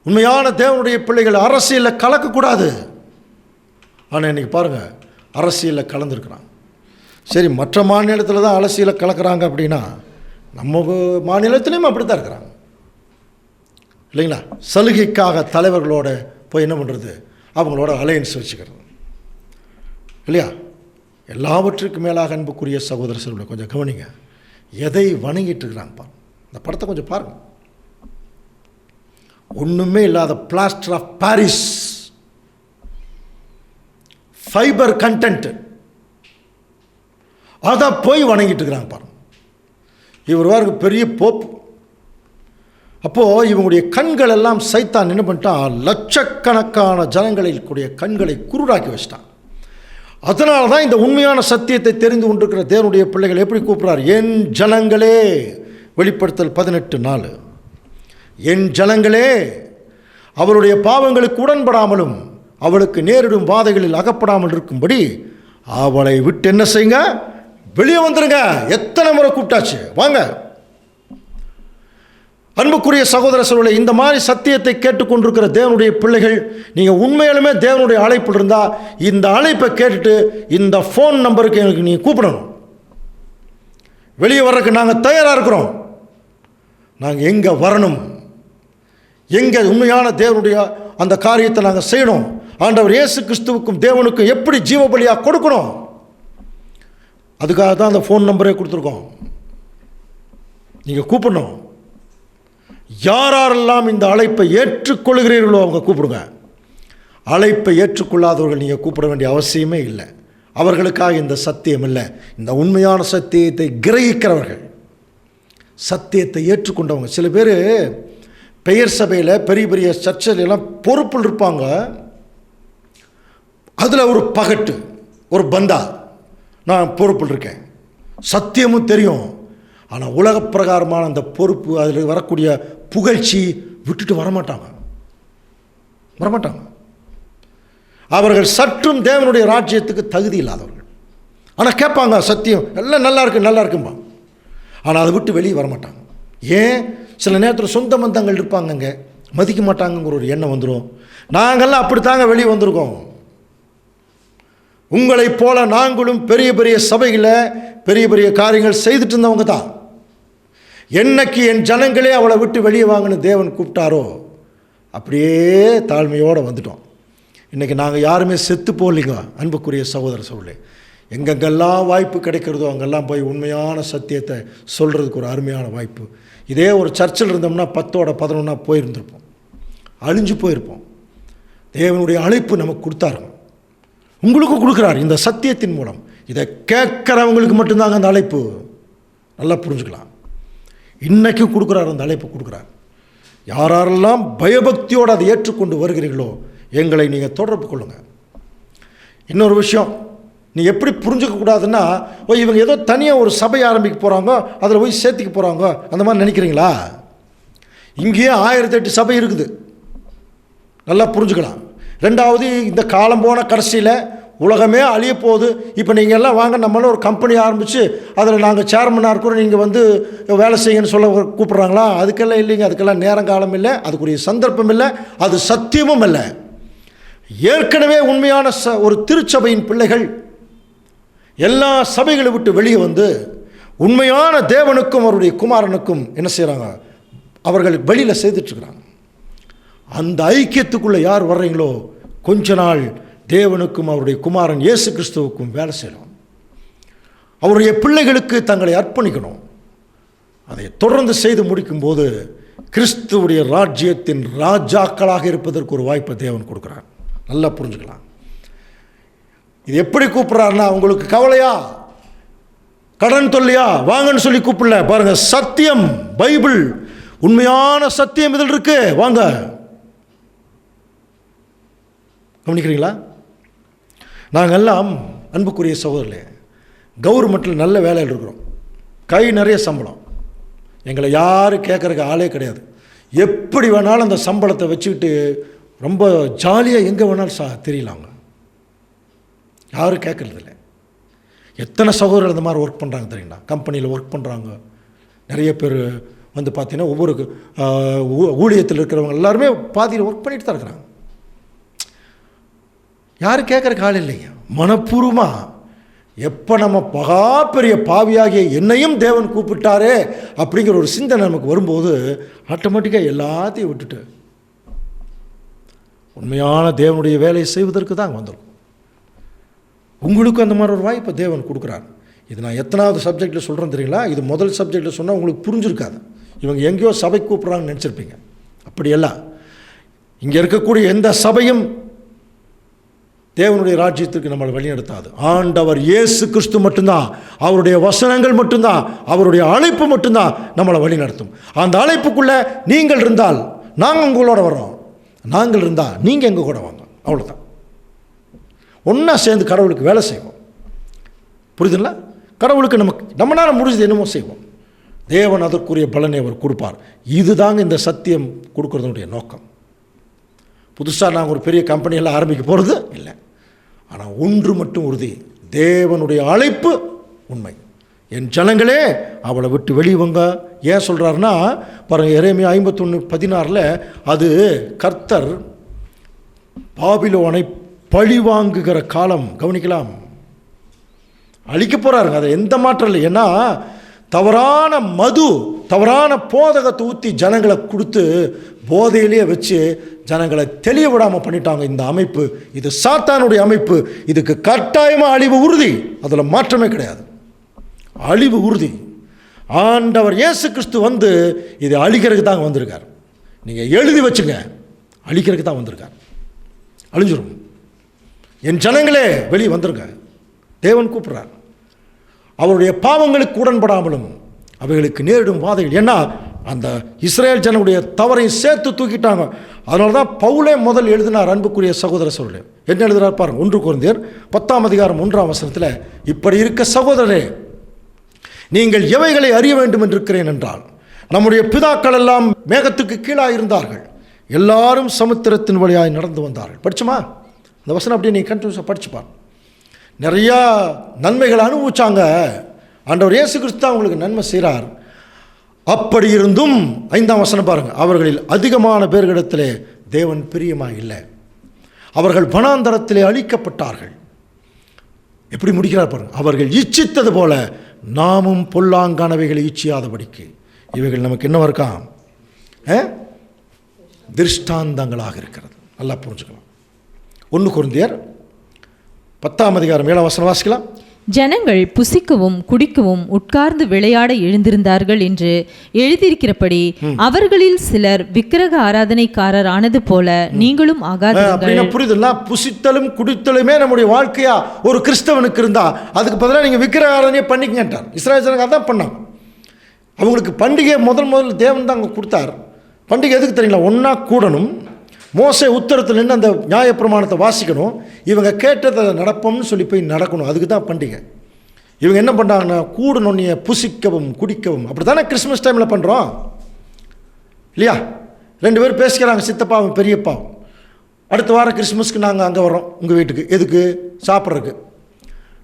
Speaker 2: உண்மையான தேவனுடைய பிள்ளைகள் அரசியலில் கலக்கக்கூடாது. ஆனால் இன்றைக்கி பாருங்கள், அரசியலில் கலந்துருக்குறாங்க. சரி, மற்ற மாநிலத்தில் தான் அரசியலில் கலக்கிறாங்க அப்படின்னா நம்ம மாநிலத்திலையும் அப்படி தான் இருக்கிறாங்க இல்லைங்களா? சலுகைக்காக தலைவர்களோட போய் என்ன பண்ணுறது? அவங்களோட அலையன்ஸ் வச்சுக்கிறது இல்லையா? எல்லாவற்றுக்கு மேலாக அன்புக்குரிய சகோதர சகோதரர்களை கொஞ்சம் கவனிங்க. எதை வணங்கிட்டு இருக்கிறாங்க பாருங்க. இந்த படத்தை கொஞ்சம் பாருங்கள். ஒன்றுமே இல்லாத plaster of Paris, fibre content, அதை போய் வணங்கிட்டு இருக்கிறாங்க பாருங்க. இவர் வாருக்கு பெரிய போப்பு. அப்போது இவங்களுடைய கண்கள் எல்லாம் சைத்தான் என்ன பண்ணிட்டான், லட்சக்கணக்கான ஜனங்களுடைய கண்களை குருடாக்கி வச்சிட்டான். அதனால தான் இந்த உண்மையான சத்தியத்தை தெரிந்து கொண்டிருக்கிற தேவனுடைய பிள்ளைகள் எப்படி கூப்பிட்றார், என் ஜனங்களே. வெளிப்படுத்தல் 18:4. என் ஜனங்களே, அவருடைய பாவங்களுக்கு உடன்படாமலும் அவளுக்கு நேரிடும் வாதைகளில் அகப்படாமல் இருக்கும்படி அவளை விட்டு என்ன செய்யுங்க, வெளியே வந்துருங்க. எத்தனை முறை கூப்பிட்டாச்சு, வாங்க. அன்புக்குரிய சகோதர சகோதரர்களே, இந்த மாதிரி சத்தியத்தை கேட்டுக்கொண்டிருக்கிற தேவனுடைய பிள்ளைகள், நீங்கள் உண்மையாலுமே தேவனுடைய அழைப்பில் இருந்தால் இந்த அழைப்பை கேட்டுட்டு இந்த ஃபோன் நம்பருக்கு எனக்கு நீங்கள் கூப்பிடணும். வெளியே வர்றதுக்கு நாங்கள் தயாராக இருக்கிறோம். நாங்கள் எங்கே வரணும், எங்கே உண்மையான தேவனுடைய அந்த காரியத்தை நாங்கள் செய்யணும், ஆண்டவர் இயேசு கிறிஸ்துவுக்கும் தேவனுக்கும் எப்படி ஜீவபலியாக கொடுக்கணும், அதுக்காக தான் அந்த ஃபோன் நம்பரே கொடுத்துருக்கோம். நீங்கள் கூப்பிடணும். யாரெல்லாம் இந்த அழைப்பை ஏற்றுக்கொள்கிறீர்களோ அவங்க கூப்பிடுங்க. அழைப்பை ஏற்றுக்கொள்ளாதவர்கள் நீங்கள் கூப்பிட வேண்டிய அவசியமே இல்லை. அவர்களுக்காக இந்த சத்தியம் இல்லை. இந்த உண்மையான சத்தியத்தை கிரகிக்கிறவர்கள், சத்தியத்தை ஏற்றுக்கொண்டவங்க. சில பேர் பெயர் சபையில் பெரிய பெரிய சர்ச்சையிலெல்லாம் பொறுப்பில் இருப்பாங்க. அதில் ஒரு பகட்டு, ஒரு பந்தா, நான் பொறுப்பில் இருக்கேன், சத்தியமும் தெரியும், ஆனால் உலக பிரகாரமான அந்த பொறுப்பு, அதில் வரக்கூடிய புகழ்ச்சி விட்டுட்டு வரமாட்டாங்க. அவர்கள் சற்றும் தேவனுடைய ராஜ்யத்துக்கு தகுதி இல்லாதவர்கள். ஆனால் கேட்பாங்க, சத்தியம் எல்லாம் நல்லா இருக்கும்பா, ஆனால் அதை விட்டு வெளியே வரமாட்டாங்க. ஏன்? சில நேரத்தில் சொந்த பந்தங்கள் இருப்பாங்கங்க, மதிக்க மாட்டாங்கங்கிற ஒரு எண்ணம் வந்துடும். நாங்கள்லாம் அப்படித்தாங்க வெளியே வந்திருக்கோம். உங்களைப் போல நாங்களும் பெரிய பெரிய சபைகளில் பெரிய பெரிய காரியங்கள் செய்துட்டு இருந்தவங்க தான். என்னைக்கு என் ஜனங்களே அவளை விட்டு வெளியே வாங்கன்னு தேவன் கூப்பிட்டாரோ அப்படியே தாழ்மையோடு வந்துட்டோம். இன்றைக்கி நாங்கள் யாருமே செத்து போகலிங்க. அன்புக்குரிய சகோதர சகோதரர்களே, எங்கெங்கெல்லாம் வாய்ப்பு கிடைக்கிறதோ அங்கெல்லாம் போய் உண்மையான சத்தியத்தை சொல்கிறதுக்கு ஒரு அருமையான வாய்ப்பு. இதே ஒரு சர்ச்சில் இருந்தோம்னா 10ஓட 11 போயிருந்திருப்போம், அழிஞ்சு போயிருப்போம். தேவனுடைய அழைப்பு நமக்கு கொடுத்தாருங்க, உங்களுக்கும் கொடுக்குறார் இந்த சத்தியத்தின் மூலம். இதை கேட்குறவங்களுக்கு மட்டும்தாங்க அந்த அழைப்பு. நல்லா புரிஞ்சுக்கலாம். இன்றைக்கும் கொடுக்குறாரு, அந்த அழைப்பு கொடுக்குறார். யாரெல்லாம் பயபக்தியோடு அதை ஏற்றுக்கொண்டு வருகிறீர்களோ எங்களை நீங்கள் தொடர்பு கொள்ளுங்கள். இன்னொரு விஷயம், நீ எப்படி புரிஞ்சுக்கக்கூடாதுன்னா, இவங்க ஏதோ தனியாக ஒரு சபை ஆரம்பிக்க போகிறாங்க, அதில் போய் சேர்த்துக்க போகிறாங்க, அந்த மாதிரி நினைக்கிறீங்களா? இங்கேயே 1008 சபை இருக்குது. நல்லா புரிஞ்சுக்கலாம். ரெண்டாவது, இந்த காலம் போன கடைசியில் உலகமே அழிய போகுது. இப்போ நீங்கள் எல்லாம் வாங்க, நம்மளாம் ஒரு கம்பெனி ஆரம்பித்து அதில் நாங்கள் சேர்மனாக இருக்கிறோம், நீங்கள் வந்து வேலை செய்யுங்கன்னு சொல்ல கூப்பிட்றாங்களா? அதுக்கெல்லாம் இல்லைங்க. அதுக்கெல்லாம் நேரங்காலம் இல்லை, அதுக்குரிய சந்தர்ப்பம் இல்லை, அது சத்தியமும் இல்லை. ஏற்கனவே உண்மையான ஒரு திருச்சபையின் பிள்ளைகள் எல்லா சபைகளை விட்டு வெளியே வந்து உண்மையான தேவனுக்கும் அவருடைய குமாரனுக்கும் என்ன செய்கிறாங்க, அவர்கள் வெளியில் செய்துட்ருக்குறாங்க. அந்த ஐக்கியத்துக்குள்ளே யார் வர்றீங்களோ கொஞ்ச நாள் தேவனுக்கும் அவருடைய குமாரன் இயேசு கிறிஸ்துவுக்கும் வேலை செய்யணும். அவருடைய பிள்ளைகளுக்கு தங்களை அர்ப்பணிக்கணும். அதை தொடர்ந்து செய்து முடிக்கும்போது கிறிஸ்துவுடைய ராஜ்யத்தின் ராஜாக்களாக இருப்பதற்கு ஒரு வாய்ப்பை தேவன் கொடுக்குறார். நல்லா புரிஞ்சுக்கலாம். இது எப்படி கூப்பிட்றாருன்னா, உங்களுக்கு கவலையா, கடன் தொல்லையா, வாங்கன்னு சொல்லி கூப்பிடல. பாருங்க, சத்தியம், பைபிள், உண்மையான சத்தியம் இதில் இருக்கு, வாங்க. கவனிக்கிறீங்களா? நாங்கள் எல்லாம் அன்புக்குரிய சகோதரர்களே கவர்மெண்ட்டில் நல்ல வேலையில் இருக்கிறோம், கை நிறைய சம்பளம். எங்களை யாரும் கேட்குறதுக்கு ஆளே கிடையாது. எப்படி வேணாலும் அந்த சம்பளத்தை வச்சுக்கிட்டு ரொம்ப ஜாலியாக எங்கே வேணாலும் தெரியலாங்க. யாரும் கேட்குறதில்ல. எத்தனை சகோதரர்கள் இந்த மாதிரி ஒர்க் பண்ணுறாங்க தெரியுங்களா? கம்பெனியில் ஒர்க் பண்ணுறாங்க. நிறைய பேர் வந்து பார்த்தீங்கன்னா ஒவ்வொரு ஊழியத்தில் இருக்கிறவங்க எல்லாருமே பாதியில் ஒர்க் பண்ணிட்டு தான் இருக்கிறாங்க. யாரும் கேட்குறக்கு ஆள் இல்லைங்க. மனப்பூர்வமாக எப்போ நம்ம மகா பெரிய பாவியாகிய என்னையும் தேவன் கூப்பிட்டாரே அப்படிங்கிற ஒரு சிந்தனை நமக்கு வரும்போது ஆட்டோமேட்டிக்காக எல்லாத்தையும் விட்டுட்டு உண்மையான தேவனுடைய வேலையை செய்வதற்கு தான் வந்துடும். உங்களுக்கும் அந்த மாதிரி ஒரு வாய்ப்பை தேவன் கொடுக்குறார். இது நான் எத்தனாவது சப்ஜெக்டில் சொல்கிறேன் தெரியுங்களா? இது முதல் சப்ஜெக்டில் சொன்னால் உங்களுக்கு புரிஞ்சிருக்காது. இவங்க எங்கேயோ சபை கூப்பிட்றாங்கன்னு நினச்சிருப்பீங்க. அப்படியெல்லாம் இங்கே இருக்கக்கூடிய எந்த சபையும், தேவனுடைய ராஜ்யத்திற்கு நம்மளை வழிநடத்தாது. ஆண்டவர் இயேசு கிறிஸ்து மட்டும்தான், அவருடைய வசனங்கள் மட்டும்தான், அவருடைய அழைப்பு மட்டும்தான் நம்மளை வழி நடத்தும். அந்த அழைப்புக்குள்ளே நீங்கள் இருந்தால் நாங்கள் உங்களோட வர்றோம், நாங்கள் இருந்தால் நீங்கள் எங்கள் கூட வாங்க, அவ்வளோதான். ஒன்றா சேர்ந்து கடவுளுக்கு வேலை செய்வோம். புரியுதுங்களா? கடவுளுக்கு நம்மளால் முடிஞ்சது என்னமோ செய்வோம். தேவன் அதற்குரிய பலனை அவர் கொடுப்பார். இதுதாங்க இந்த சத்தியம் கொடுக்கறதுனுடைய நோக்கம். புதுசாக நாங்கள் ஒரு பெரிய கம்பெனியெல்லாம் ஆரம்பிக்க போகிறது இல்லை. ஆனால் ஒன்று மட்டும் உறுதி, தேவனுடைய அழைப்பு உண்மை. என் ஜனங்களே அவளை விட்டு வெளியவங்க. ஏன் சொல்கிறாருன்னா பாருங்கள், எரேமியா 51:16 அது கர்த்தர் பாபிலோனை பழி வாங்குகிற காலம். கவனிக்கலாம், அழிக்க போகிறாருங்க, அதை எந்த மாற்றம் இல்லை. ஏன்னா தவறான மது, தவறான போதகத்தை ஊற்றி ஜனங்களை கொடுத்து போதையிலேயே வச்சு ஜனங்களை தெளிய விடாமல் பண்ணிட்டாங்க. இந்த அமைப்பு இது சாத்தானுடைய அமைப்பு. இதுக்கு கட்டாயமாக அழிவு உறுதி, அதில் மாற்றமே கிடையாது. அழிவு உறுதி. ஆண்டவர் இயேசு கிறிஸ்து வந்து இதை அழிக்கிறதுக்கு தான் வந்திருக்கார். நீங்கள் எழுதி வச்சுங்க, அழிக்கிறதுக்கு தான் வந்திருக்கார். அழிஞ்சிரும். என் ஜனங்களே வெளியே வந்துருங்க, தேவன் கூப்பிட்றார். அவருடைய பாவங்களுக்கு உடன்படாமலும் அவைகளுக்கு நேரிடும் வாதைகள். ஏன்னா அந்த இஸ்ரேல் ஜனங்களுடைய தவறை சேர்த்து தூக்கிட்டாங்க. அதனால தான் பவுலே முதல் எழுதினார். அன்புக்குரிய சகோதர சகோதரர்களே, என்ன எழுதுகிறார் பாருங்க, 1 கொரிந்தியர் 10:1 இப்படி இருக்க சகோதரரே, நீங்கள் எவைகளை அறிய வேண்டும் என்று இருக்கிறேன் என்றால், நம்முடைய பிதாக்கள் எல்லாம் மேகத்துக்கு கீழாக இருந்தார்கள், எல்லாரும் சமுத்திரத்தின் வழியாய் நடந்து வந்தார்கள். படிச்சுமா இந்த வசனம் அப்படியே நீங்கள் கண்டினியூஸாக படிச்சுப்பார். நிறையா நன்மைகளை அனுபவிச்சாங்க. ஆண்டவர் இயேசு கிறிஸ்து அவங்களுக்கு நன்மை செய்கிறார். அப்படி இருந்தும் 5ஆம் வசனம் பாருங்கள், அவர்களில் அதிகமான பேர்களிடத்திலே தேவன் பிரியமாக இல்லை, அவர்கள் வனாந்தரத்திலே அழிக்கப்பட்டார்கள். எப்படி முடிக்கிறார் பாருங்கள், அவர்கள் இச்சித்தது போல நாமும் பொல்லாங்கானவைகளை இச்சியாதபடிக்கு. இவைகள் நமக்கு என்ன இருக்காம், திருஷ்டாந்தங்களாக இருக்கிறது. நல்லா புரிஞ்சுக்கலாம். 1 கொரிந்தியர் 10:7 வாசிக்கலாம்.
Speaker 3: ஜனங்கள் புசிக்கவும் குடிக்கவும் உட்கார்ந்து விளையாட எழுந்திருந்தார்கள் என்று எழுதியிருக்கிறபடி அவர்களில் சிலர் விக்கிரக ஆராதனைக்காரர் ஆனது போல நீங்களும் ஆகாதீர்கள்.
Speaker 2: புரியுதுல்ல? புசித்தலும் குடித்தலுமே நம்முடைய வாழ்க்கையா ஒரு கிறிஸ்தவனுக்கு இருந்தா அதுக்கு பதிலாக நீங்க விக்கிரக ஆராதனையை பண்ணிக்கங்கன்றார். இஸ்ராயேல் ஜனங்க அதான் பண்ணாங்க. அவங்களுக்கு பண்டிகை முதல் தேவன் தான் அங்கே கொடுத்தார். பண்டிகை எதுக்கு தெரியுங்களா? ஒன்றா கூடணும், மோசே உத்தரத்தில் நின்று அந்த நியாயப்பிரமாணத்தை வாசிக்கணும், இவங்க கேட்டதை நடப்போம்னு சொல்லி போய் நடக்கணும். அதுக்கு தான் பண்டிகை. இவங்க என்ன பண்ணுறாங்கன்னா கூடணுன்னே புசிக்கவும் குடிக்கவும். அப்படி தானே கிறிஸ்மஸ் டைமில் பண்ணுறோம் இல்லையா? 2 பேர் பேசிக்கிறாங்க, சித்தப்பாவும் பெரியப்பாவும். அடுத்த வாரம் கிறிஸ்மஸ்க்கு நாங்கள் அங்கே வரோம் உங்கள் வீட்டுக்கு. எதுக்கு? சாப்பிட்றதுக்கு.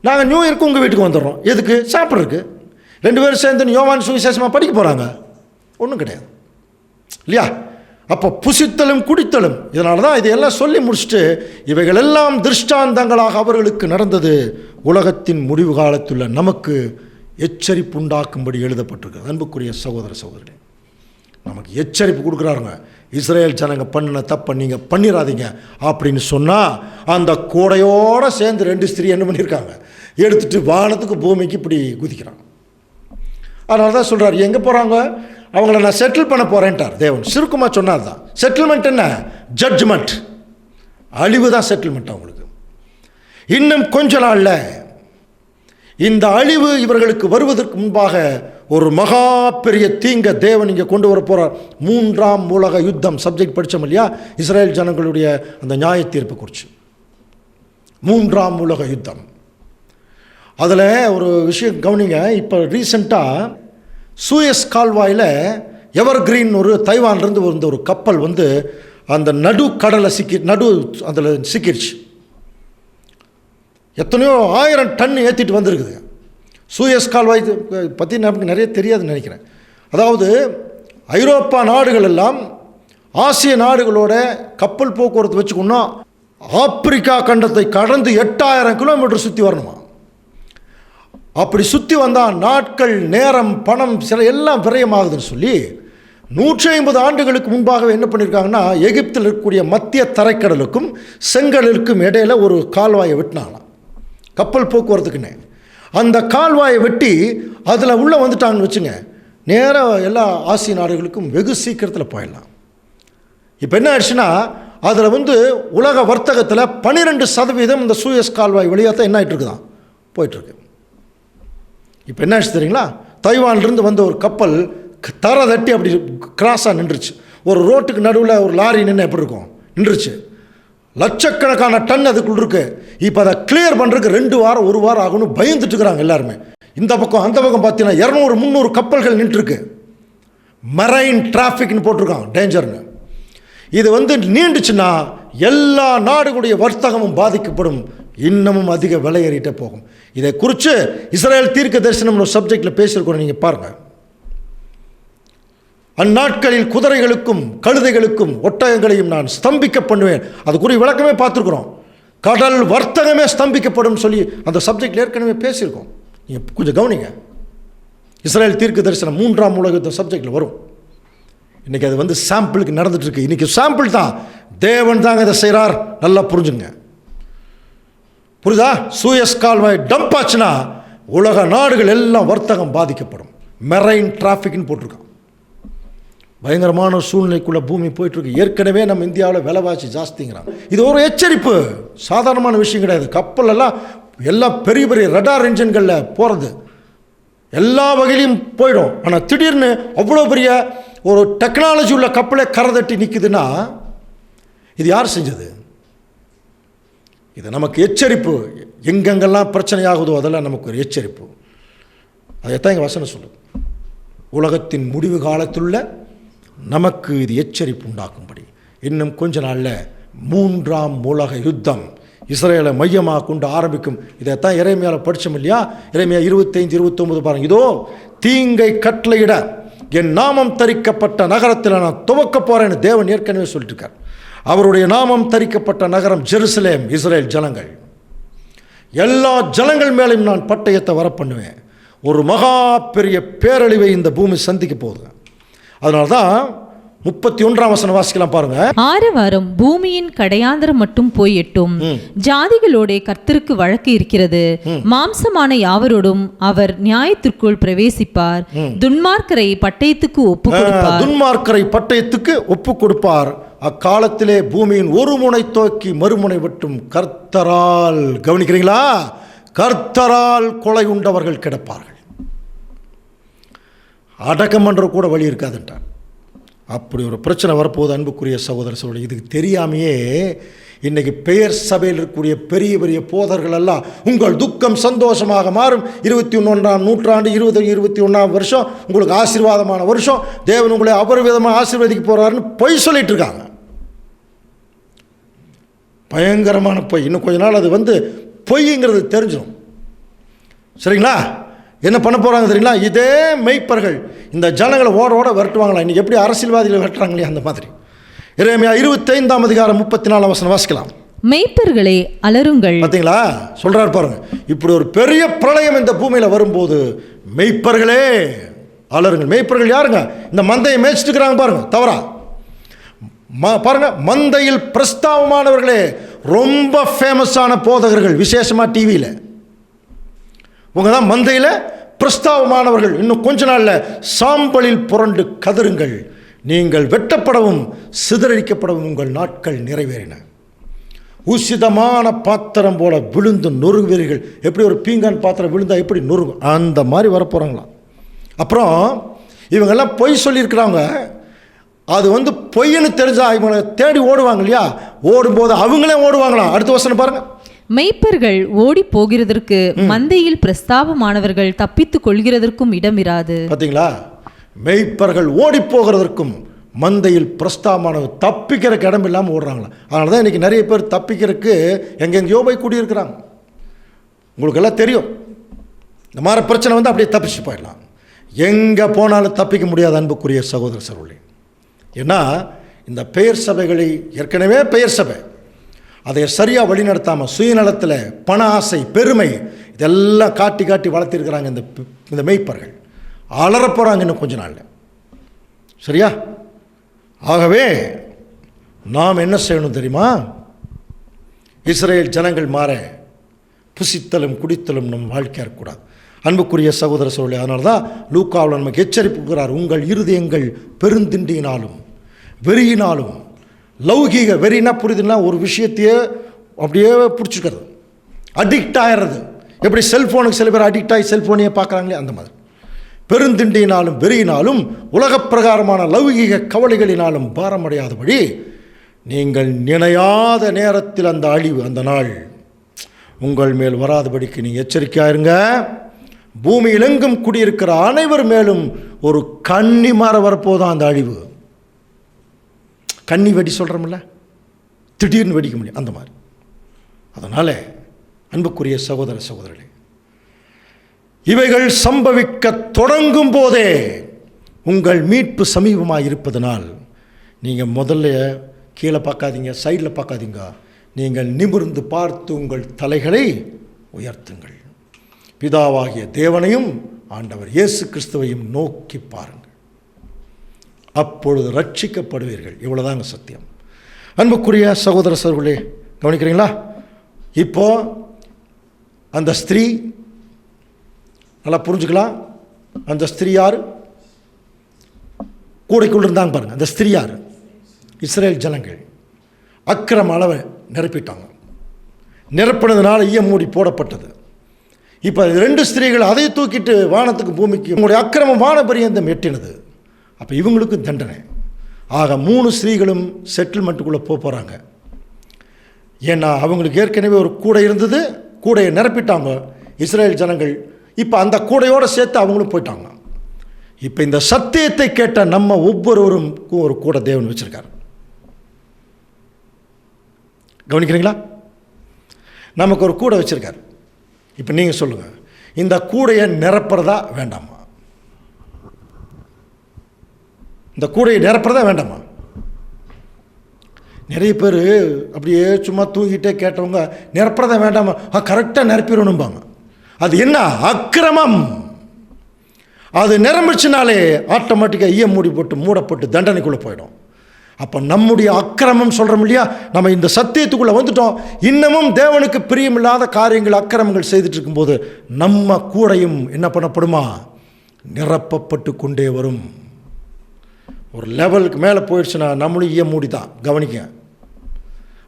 Speaker 2: நாங்கள் நியூ இயர்க்கு உங்கள் வீட்டுக்கு வந்துடுறோம். எதுக்கு? சாப்பிட்றதுக்கு. 2 பேரும் சேர்ந்து யோவான் சுவிசேஷமாக படிக்க போகிறாங்க. ஒன்றும் கிடையாது இல்லையா? அப்போ புசித்தலும் குடித்தலும். இதனால தான் இதையெல்லாம் சொல்லி முடிச்சுட்டு இவைகள் எல்லாம் திருஷ்டாந்தங்களாக அவர்களுக்கு நடந்தது, உலகத்தின் முடிவு காலத்துள்ள நமக்கு எச்சரிப்பு உண்டாக்கும்படி எழுதப்பட்டிருக்கு. அன்புக்குரிய சகோதர சகோதரி, நமக்கு எச்சரிப்பு கொடுக்குறாருங்க. இஸ்ரேல் ஜனங்க பண்ணின தப்பை நீங்கள் பண்ணிடாதீங்க அப்படின்னு சொன்னால் அந்த கூடையோடு சேர்ந்து 2 ஸ்திரீ என்ன பண்ணியிருக்காங்க, எடுத்துகிட்டு வானத்துக்கு பூமிக்கு இப்படி குதிக்கிறாங்க. அதனால தான் சொல்கிறார், எங்கே போகிறாங்க, அவங்கள நான் செட்டில் பண்ண போகிறேன்ட்டார் தேவன். சுருக்கமாக சொன்னார் தான். செட்டில்மெண்ட் என்ன? ஜட்ஜ்மெண்ட். அழிவு தான் செட்டில்மெண்ட் அவங்களுக்கு. இன்னும் கொஞ்ச நாளில் இந்த அழிவு இவர்களுக்கு வருவதற்கு முன்பாக ஒரு மகா பெரிய தீங்க தேவன் இங்கே கொண்டு வர போகிறார். 3ஆம் உலக யுத்தம். சப்ஜெக்ட் படித்தோம் இல்லையா? இஸ்ரேல் ஜனங்களுடைய அந்த நியாய தீர்ப்பு குறித்து. 3ஆம் உலக யுத்தம். அதில் ஒரு விஷயம் கவனிங்க. இப்போ ரீசெண்டாக சூயஸ் கால்வாயில் எவர் கிரீன் ஒரு தைவான்லேருந்து வந்த ஒரு கப்பல் வந்து அந்த நடு கடலை அதில் சிக்கிடுச்சு. எத்தனையோ 1000 டன் ஏற்றிட்டு வந்திருக்குது. சூயஸ் கால்வாய் பற்றி நமக்கு நிறைய தெரியாதுன்னு நினைக்கிறேன். அதாவது ஐரோப்பா நாடுகள் எல்லாம் ஆசிய நாடுகளோட கப்பல் போக்குவரத்து வச்சுக்கணும்னா ஆப்பிரிக்கா கண்டத்தை கடந்து 8000 கிலோமீட்டர் சுற்றி வரணுமா. அப்படி சுற்றி வந்தால் நாட்கள், நேரம், பணம் சில எல்லாம் விரயமாகுதுன்னு சொல்லி 150 ஆண்டுகளுக்கு முன்பாகவே என்ன பண்ணியிருக்காங்கன்னா, எகிப்தில் இருக்கக்கூடிய மத்திய தரைக்கடலுக்கும் செங்கடலுக்கும் இடையில ஒரு கால்வாயை வெட்டினாங்களாம் கப்பல் போக்குவரத்துக்குன்னு. அந்த கால்வாயை வெட்டி அதில் உள்ளே வந்துட்டாங்கன்னு வச்சுங்க, நேராக எல்லா ஆசிய நாடுகளுக்கும் வெகு சீக்கிரத்தில் போயிடலாம். இப்போ என்ன ஆயிடுச்சுன்னா, அதில் வந்து உலக வர்த்தகத்தில் 12% இந்த சூயஸ் கால்வாய் வழியாக தான் என்ன ஆகிட்டு இருக்குதான் போயிட்டுருக்கு. இப்போ என்ன ஆச்சு தெரியுங்களா? தைவான்லேருந்து வந்த ஒரு கப்பல் தர தட்டி அப்படி கிராஸாக நின்றுச்சு. ஒரு ரோட்டுக்கு நடுவில் ஒரு லாரி நின்று எப்படி இருக்கும், நின்றுச்சு. லட்சக்கணக்கான டன் அதுக்குள்ள இருக்கு. இப்போ அதை கிளியர் பண்ணுறதுக்கு 2 வாரம் 1 வாரம் ஆகும்னு பயந்துட்டு இருக்கிறாங்க எல்லாருமே. இந்த பக்கம் அந்த பக்கம் பார்த்தீங்கன்னா 200-300 கப்பல்கள் நின்றுருக்கு. மரைன் டிராஃபிக்னு போட்டிருக்காங்க, டேஞ்சர்னு. இது வந்து நீண்டுச்சுன்னா எல்லா நாடுகளுடைய வர்த்தகமும் பாதிக்கப்படும், இன்னமும் அதிக விலை ஏறிட்டே போகும். இதை குறித்து இஸ்ரேல் தீர்க்க தரிசனம் ஒரு சப்ஜெக்டில் பேசியிருக்கோம், நீங்கள் பாருங்கள். அந்நாட்களில் குதிரைகளுக்கும் கழுதைகளுக்கும் ஒட்டகங்களையும் நான் ஸ்தம்பிக்க பண்ணுவேன். அதுக்குரிய விளக்கமே பார்த்துருக்குறோம். கடல் வர்த்தகமே ஸ்தம்பிக்கப்படும் சொல்லி அந்த சப்ஜெக்டில் ஏற்கனவே பேசியிருக்கோம். நீங்கள் கொஞ்சம் கவனிங்க. இஸ்ரேல் தீர்க்க தரிசனம் 3ஆம் உலக சப்ஜெக்டில் வரும். இன்றைக்கி அது வந்து சாம்பிளுக்கு நடந்துகிட்ருக்கு. இன்றைக்கி சாம்பிள் தான், தேவன் தாங்க இதை செய்கிறார், நல்லா புரிஞ்சுங்க. புரியுதா? சூயஸ் கால்வாய் டம்ப் ஆச்சுன்னா உலக நாடுகள் எல்லாம் வர்த்தகம் பாதிக்கப்படும். மெரைன் டிராஃபிக்னு போட்டிருக்கான். பயங்கரமான சூழ்நிலைக்குள்ளே பூமி போயிட்டுருக்கு. ஏற்கனவே நம்ம இந்தியாவில் விலைவாசி ஜாஸ்திங்கிறான். இது ஒரு எச்சரிப்பு, சாதாரணமான விஷயம் கிடையாது. கப்பலெல்லாம் எல்லாம் பெரிய பெரிய ரடார் இன்ஜின்களில் போகிறது, எல்லா வகையிலையும் போயிடும். ஆனால் திடீர்னு அவ்வளோ பெரிய ஒரு டெக்னாலஜி உள்ள கப்பலை கரை தட்டி நிற்குதுன்னா இது யார் செஞ்சது? இது நமக்கு எச்சரிப்பு. எங்கெங்கெல்லாம் பிரச்சனை ஆகுதோ அதெல்லாம் நமக்கு ஒரு எச்சரிப்பு. அதைத்தான் எங்கள் வசனம் சொல்லுது. உலகத்தின் முடிவு காலத்துள்ள நமக்கு இது எச்சரிப்பு உண்டாக்கும்படி இன்னும் கொஞ்ச நாளில் 3ஆம் உலக யுத்தம் இஸ்ரேலை மையமாக கொண்டு ஆரம்பிக்கும். இதைத்தான் எரேமியாவில் படித்தோம் இல்லையா? எரேமியா 25-29 பாருங்கள். இதோ தீங்கை கட்டளையிட என் நாமம் தரிக்கப்பட்ட நகரத்தில் நான் துவக்க போகிறேன்னு தேவன் ஏற்கனவே சொல்லிட்டுருக்கார். அவருடைய நாமம் தரிக்கப்பட்ட நகரம் ஜெருசலேம், இஸ்ரேல் ஜனங்கள். எல்லா ஜனங்கள் மேலையும் நான் பட்டயத்தை வர பண்ணுவேன். ஒரு மகா பெரிய பேரழிவை இந்த பூமி சந்திக்க போகுது. அதனால தான் 31ஆம் வசனம் வாசிக்கலாம் பாருங்க.
Speaker 3: ஆரவாரம் பூமியின் கடையாந்தரம் மட்டும் போய் எட்டும். ஜாதிகளோட கர்த்தருக்கு வழக்கு இருக்கிறது. மாம்சமான யாவரோடும் அவர் நியாயத்திற்குள் பிரவேசிப்பார். துன்மார்க்கரை பட்டயத்துக்கு ஒப்பு கொடுப்பார்.
Speaker 2: துன்மார்க்கரை பட்டயத்துக்கு ஒப்பு கொடுப்பார். அக்காலத்திலே பூமியின் ஒரு முனை தோக்கி மறுமுனை விட்டும் கர்த்தரால், கவனிக்கிறீங்களா, கர்த்தரால் கொலை உண்டவர்கள் கிடப்பார்கள். அடக்கம் பண்ணுற கூட வழி இருக்காதுன்றான். அப்படி ஒரு பிரச்சனை வரப்போகுது. அன்புக்குரிய சகோதர சகோதரி, இதுக்கு தெரியாமையே இன்றைக்கி பெயர் சபையில் இருக்கக்கூடிய பெரிய பெரிய போதர்கள் எல்லாம் உங்கள் துக்கம் சந்தோஷமாக மாறும், 21ஆம் நூற்றாண்டு 2021ஆம் வருஷம் உங்களுக்கு ஆசீர்வாதமான வருஷம், தேவன் உங்களை அபரிவிதமாக ஆசீர்வதிக்க போகிறாருன்னு பொய் சொல்லிட்டு இருக்காங்க. பயங்கரமான பொய். இன்னும் கொஞ்ச நாள் அது வந்து பொய்ங்கிறது தெரிஞ்சிடும். சரிங்களா? என்ன பண்ண போகிறாங்க தெரியுங்களா? இதே மெய்ப்பர்கள் இந்த ஜனங்களை ஓட ஓட விரட்டுவாங்களா? இன்றைக்கி எப்படி அரசியல்வாதிகளை விரட்டுறாங்க இல்லையா, அந்த மாதிரி. எரேமியா 25ஆம் அதிகாரம் 34ஆம் வசனம் வாசிக்கலாம்.
Speaker 3: மெய்ப்பர்களே அலறுங்கள்.
Speaker 2: பார்த்தீங்களா சொல்கிறாரு பாருங்க. இப்படி ஒரு பெரிய பிரளயம் இந்த பூமியில் வரும்போது மெய்ப்பர்களே அலறுங்கள். மெய்ப்பர்கள் யாருங்க? இந்த மந்தையை மேய்ச்சிட்டு இருக்கிறாங்க பாருங்க, தவறா பாருங்க. மந்தையில் பிரஸ்தாபமானவர்களே, ரொம்ப ஃபேமஸான போதகர்கள், விசேஷமாக டிவியில் உங்க தான் மந்தையில் பிரஸ்தாபமானவர்கள். இன்னும் கொஞ்ச நாளில் சாம்பலில் புரண்டு கதறுங்கள், நீங்கள் வெட்டப்படவும் சிதறடிக்கப்படவும் உங்கள் நாட்கள் நிறைவேறின. உசிதமான பாத்திரம் போல விழுந்து நொறுங்குவீர்கள். எப்படி ஒரு பீங்கான் பாத்திரம் விழுந்தால் எப்படி நொறுங்கும், அந்த மாதிரி வரப்போகிறாங்களாம். அப்புறம் இவங்கெல்லாம் பொய் சொல்லியிருக்கிறாங்க. அது வந்து பொய்ன்னு தெரிஞ்சால் இவங்களை தேடி ஓடுவாங்க இல்லையா? ஓடும்போது அவங்களே ஓடுவாங்களாம். அடுத்த வசனம் பாருங்கள்.
Speaker 3: மெய்ப்பர்கள் ஓடி போகிறதற்கு மந்தையில் பிரஸ்தாபமானவர்கள் தப்பித்துக் கொள்கிறதற்கும் இடமிராது.
Speaker 2: பார்த்தீங்களா? மெய்ப்பர்கள் ஓடி போகிறதற்கும் மந்தையில் பிரஸ்தாபமானவர் தப்பிக்கிறதுக்கு இடம் இல்லாமல் ஓடுறாங்களா? அதனால தான் இன்றைக்கி நிறைய பேர் தப்பிக்கிறதுக்கு எங்கெங்கேயோ போய் குடியிருக்கிறாங்க. உங்களுக்கு எல்லாம் தெரியும். இந்த மாதிரி பிரச்சனை வந்து அப்படியே தப்பிச்சு போயிடலாம். எங்கே போனாலும் தப்பிக்க முடியாத அன்புக்குரிய சகோதர சகோதரி. ஏன்னா இந்த பெயர் சபைகளை, ஏற்கனவே பெயர் சபை, அதை சரியாக வழிநடத்தாமல் சுயநலத்தில் பண ஆசை, பெருமை இதெல்லாம் காட்டி காட்டி வளர்த்திருக்கிறாங்க இந்த மெய்ப்பர்கள். அலறப்போகிறாங்க இன்னும் கொஞ்ச நாளில். சரியா? ஆகவே நாம் என்ன செய்யணும் தெரியுமா? இஸ்ரேல் ஜனங்கள் மாற புசித்தலும் குடித்தலும் நம் வாழ்க்கையாக இருக்கக்கூடாது. அன்புக்குரிய சகோதர சகோதரி, அதனால தான் லூக்காவில் நமக்கு எச்சரிப்புகிறார். உங்கள் இருதயங்கள் பெருந்திண்டியினாலும் வெறியினாலும் லௌகீக வெறினா புரியுதுன்னா ஒரு விஷயத்தையே அப்படியே பிடிச்சிக்கிறது, அடிக்ட் ஆகிறது. எப்படி செல்ஃபோனுக்கு சில பேர் அடிக்ட் ஆகி செல்ஃபோனையே பார்க்குறாங்களே அந்த மாதிரி பெருந்திண்டியினாலும் வெறியினாலும் உலகப் பிரகாரமான லௌகீக கவலைகளினாலும் பாரமடையாதபடி நீங்கள் நினையாத நேரத்தில் அந்த அழிவு, அந்த நாள் உங்கள் மேல் வராதபடிக்கு நீங்கள் எச்சரிக்கையாயிருங்க. பூமியில் எங்கும் குடியிருக்கிற அனைவர் மேலும் ஒரு கன்னி மாற வரப்போதான் அந்த அழிவு. கன்னி வெடி சொல்கிறோம்ல, திடீர்னு வெடிக்க முடியும் அந்த மாதிரி. அதனால் அன்புக்குரிய சகோதர சகோதரர்களே, இவைகள் சம்பவிக்க தொடங்கும் போதே உங்கள் மீட்பு சமீபமாக இருப்பதனால் நீங்கள் முதல்ல கீழே பார்க்காதீங்க, சைடில் பார்க்காதீங்க. நீங்கள் நிமிர்ந்து பார்த்து உங்கள் தலைகளை உயர்த்துங்கள். பிதாவாகிய தேவனையும் ஆண்டவர் இயேசு கிறிஸ்துவையும் நோக்கி பாருங்கள், அப்பொழுது ரட்சிக்கப்படுவீர்கள். இவ்வளோதாங்க சத்தியம். அன்புக்குரிய சகோதர சகோதரர்களே, கவனிக்கிறீங்களா? இப்போ அந்த ஸ்திரீ நல்லா புரிஞ்சுக்கலாம். அந்த ஸ்திரீ யார்? கூடைக்குள்ள இருந்தாங்க பாருங்கள். அந்த ஸ்திரீ யார்? இஸ்ரேல் ஜனங்கள். அக்கிரம அளவை நிரப்பிட்டாங்க. நிரப்பினதுனால மூடி போடப்பட்டது. இப்போ 2 ஸ்திரீகள் அதை தூக்கிட்டு வானத்துக்கு பூமிக்கு உங்களுடைய அக்கிரமம் வானபரியந்தம் எட்டினது. அப்போ இவங்களுக்கு தண்டனை. ஆக 3 ஸ்திரீகளும் செட்டில்மெண்ட்டுக்குள்ளே போகிறாங்க. ஏன்னா அவங்களுக்கு ஏற்கனவே ஒரு கூடை இருந்தது, கூடையை நிரப்பிட்டாங்க இஸ்ரேல் ஜனங்கள். இப்போ அந்த கூடையோடு சேர்த்து அவங்களும் போயிட்டாங்க. இப்போ இந்த சத்தியத்தை கேட்ட நம்ம ஒவ்வொருவருக்கும் ஒரு கூடை தேவன் வச்சுருக்கார். கவனிக்கிறீங்களா? நமக்கு ஒரு கூடை வச்சுருக்கார். இப்போ நீங்கள் சொல்லுங்கள், இந்த கூடையை நிரப்புறதா வேண்டாமா? இந்த கூடையை நிரப்புறதா வேண்டாமா? நிறைய பேர் அப்படியே சும்மா தூங்கிட்டே கேட்டவங்க நிரப்புறதா வேண்டாமா? கரெக்டாக நிரப்பிடணும்பாங்க. அது என்ன? அக்கிரமம். அது நிரம்பிச்சுனாலே ஆட்டோமேட்டிக்காக மூடப்பட்டு தண்டனைக்குள்ளே போயிடும். அப்போ நம்முடைய அக்கிரமம் சொல்கிறோம் இல்லையா, நம்ம இந்த சத்தியத்துக்குள்ளே வந்துட்டோம். இன்னமும் தேவனுக்கு பிரியமில்லாத காரியங்கள், அக்கிரமங்கள் செய்துட்டு இருக்கும்போது நம்ம கூடையும் என்ன பண்ணப்படுமா? நிரப்பப்பட்டு கொண்டே வரும். ஒரு லெவலுக்கு மேலே போயிடுச்சுன்னா நம்மளும் மூடி தான். கவனிக்க.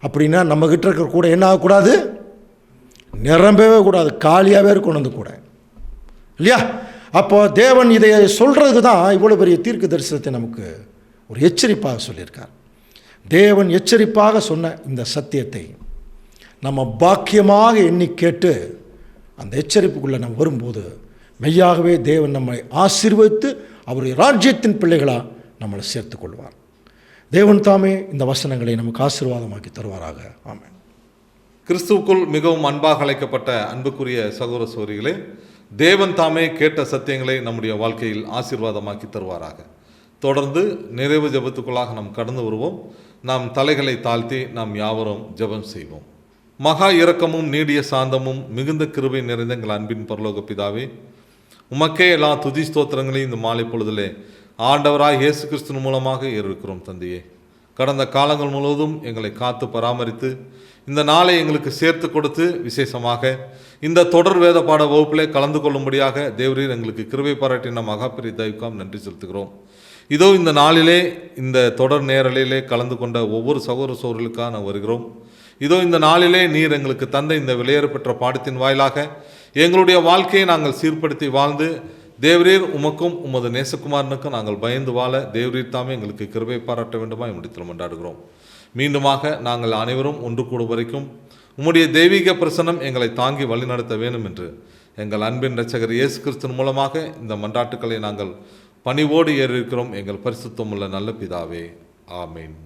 Speaker 2: அப்படின்னா நம்மக்கிட்ட இருக்கிற கூட என்ன ஆகக்கூடாது? நிரம்பவே கூடாது, காலியாகவே இருக்கணும் அந்த கூட, இல்லையா? அப்போ தேவன் இதை சொல்கிறதுக்கு தான் இவ்வளோ பெரிய தீர்க்க தரிசனத்தை நமக்கு ஒரு எச்சரிப்பாக சொல்லியிருக்கார். தேவன் எச்சரிப்பாக சொன்ன இந்த சத்தியத்தை நம்ம பாக்கியமாக எண்ணி கேட்டு அந்த எச்சரிப்புக்குள்ளே நம்ம வரும்போது மெய்யாகவே தேவன் நம்மை ஆசீர்வதித்து அவருடைய ராஜ்யத்தின் பிள்ளைகளாக நம்மளை சேர்த்து கொள்வார். தேவன் தாமே இந்த வசனங்களை நமக்கு ஆசீர்வாதமாக்கி தருவாராக. ஆமென்.
Speaker 1: கிறிஸ்துவுக்குள் மிகவும் அன்பாக அழைக்கப்பட்ட அன்புக்குரிய சகோதர சகோதரிகளே, தேவன் தாமே கேட்ட சத்தியங்களை நம்முடைய வாழ்க்கையில் ஆசீர்வாதமாக்கி தருவாராக. தொடர்ந்து நிறைவு ஜெபத்துக்குள்ளாக நாம் கடந்து வருவோம். நாம் தலைகளை தாழ்த்தி நாம் யாவரும் ஜெபம் செய்வோம். மகா இரக்கமும் நீடிய சாந்தமும் மிகுந்த கிருபை நிறைந்த எங்கள் அன்பின் பரலோக பிதாவே, உமக்கே எல்லா துதி ஸ்தோத்திரங்களையும் இந்த மாலை பொழுதிலே ஆண்டவராய் இயேசு கிறிஸ்துவின் மூலமாக ஏறிருக்கிறோம். தந்தையே, கடந்த காலங்கள் முழுவதும் எங்களை காத்து பராமரித்து இந்த நாளை எங்களுக்கு சேர்த்து கொடுத்து விசேஷமாக இந்த தொடர் வேத பாட வகுப்பிலே கலந்து கொள்ளும்படியாக தேவரீர் எங்களுக்கு கிருபை பாராட்டின மகாபெரிய தயவுக்காம் நன்றி செலுத்துகிறோம். இதோ இந்த நாளிலே இந்த தொடர் நேரலிலே கலந்து கொண்ட ஒவ்வொரு சகோதர சகோதரர்களுக்காக நான் வருகிறோம். இதோ இந்த நாளிலே நீர் எங்களுக்கு தந்த இந்த விலையேற பெற்ற பாடத்தின் வாயிலாக எங்களுடைய வாழ்க்கையை நாங்கள் சீர்படுத்தி வாழ்ந்து தேவரீர் உமக்கும் உமது நேசகுமாரனுக்கும் நாங்கள் பயந்து வாழ தேவரீர் தாமே எங்களுக்கு கிருபை பாராட்ட வேண்டுமா என்னிடத்தில் கொண்டாடுகிறோம். மீண்டுமாக நாங்கள் அனைவரும் ஒன்று கூடும் வரைக்கும் உம்முடைய தெய்வீக பிரசன்னம் எங்களை தாங்கி வழிநடத்த வேண்டும் என்று எங்கள் அன்பின் இரட்சகர் இயேசு கிறிஸ்துவின் மூலமாக இந்த மன்றாட்டுக்களை நாங்கள் பணிவோடு ஏறியிருக்கிறோம். எங்கள் பரிசுத்தமுள்ள நல்ல பிதாவே, ஆமேன்.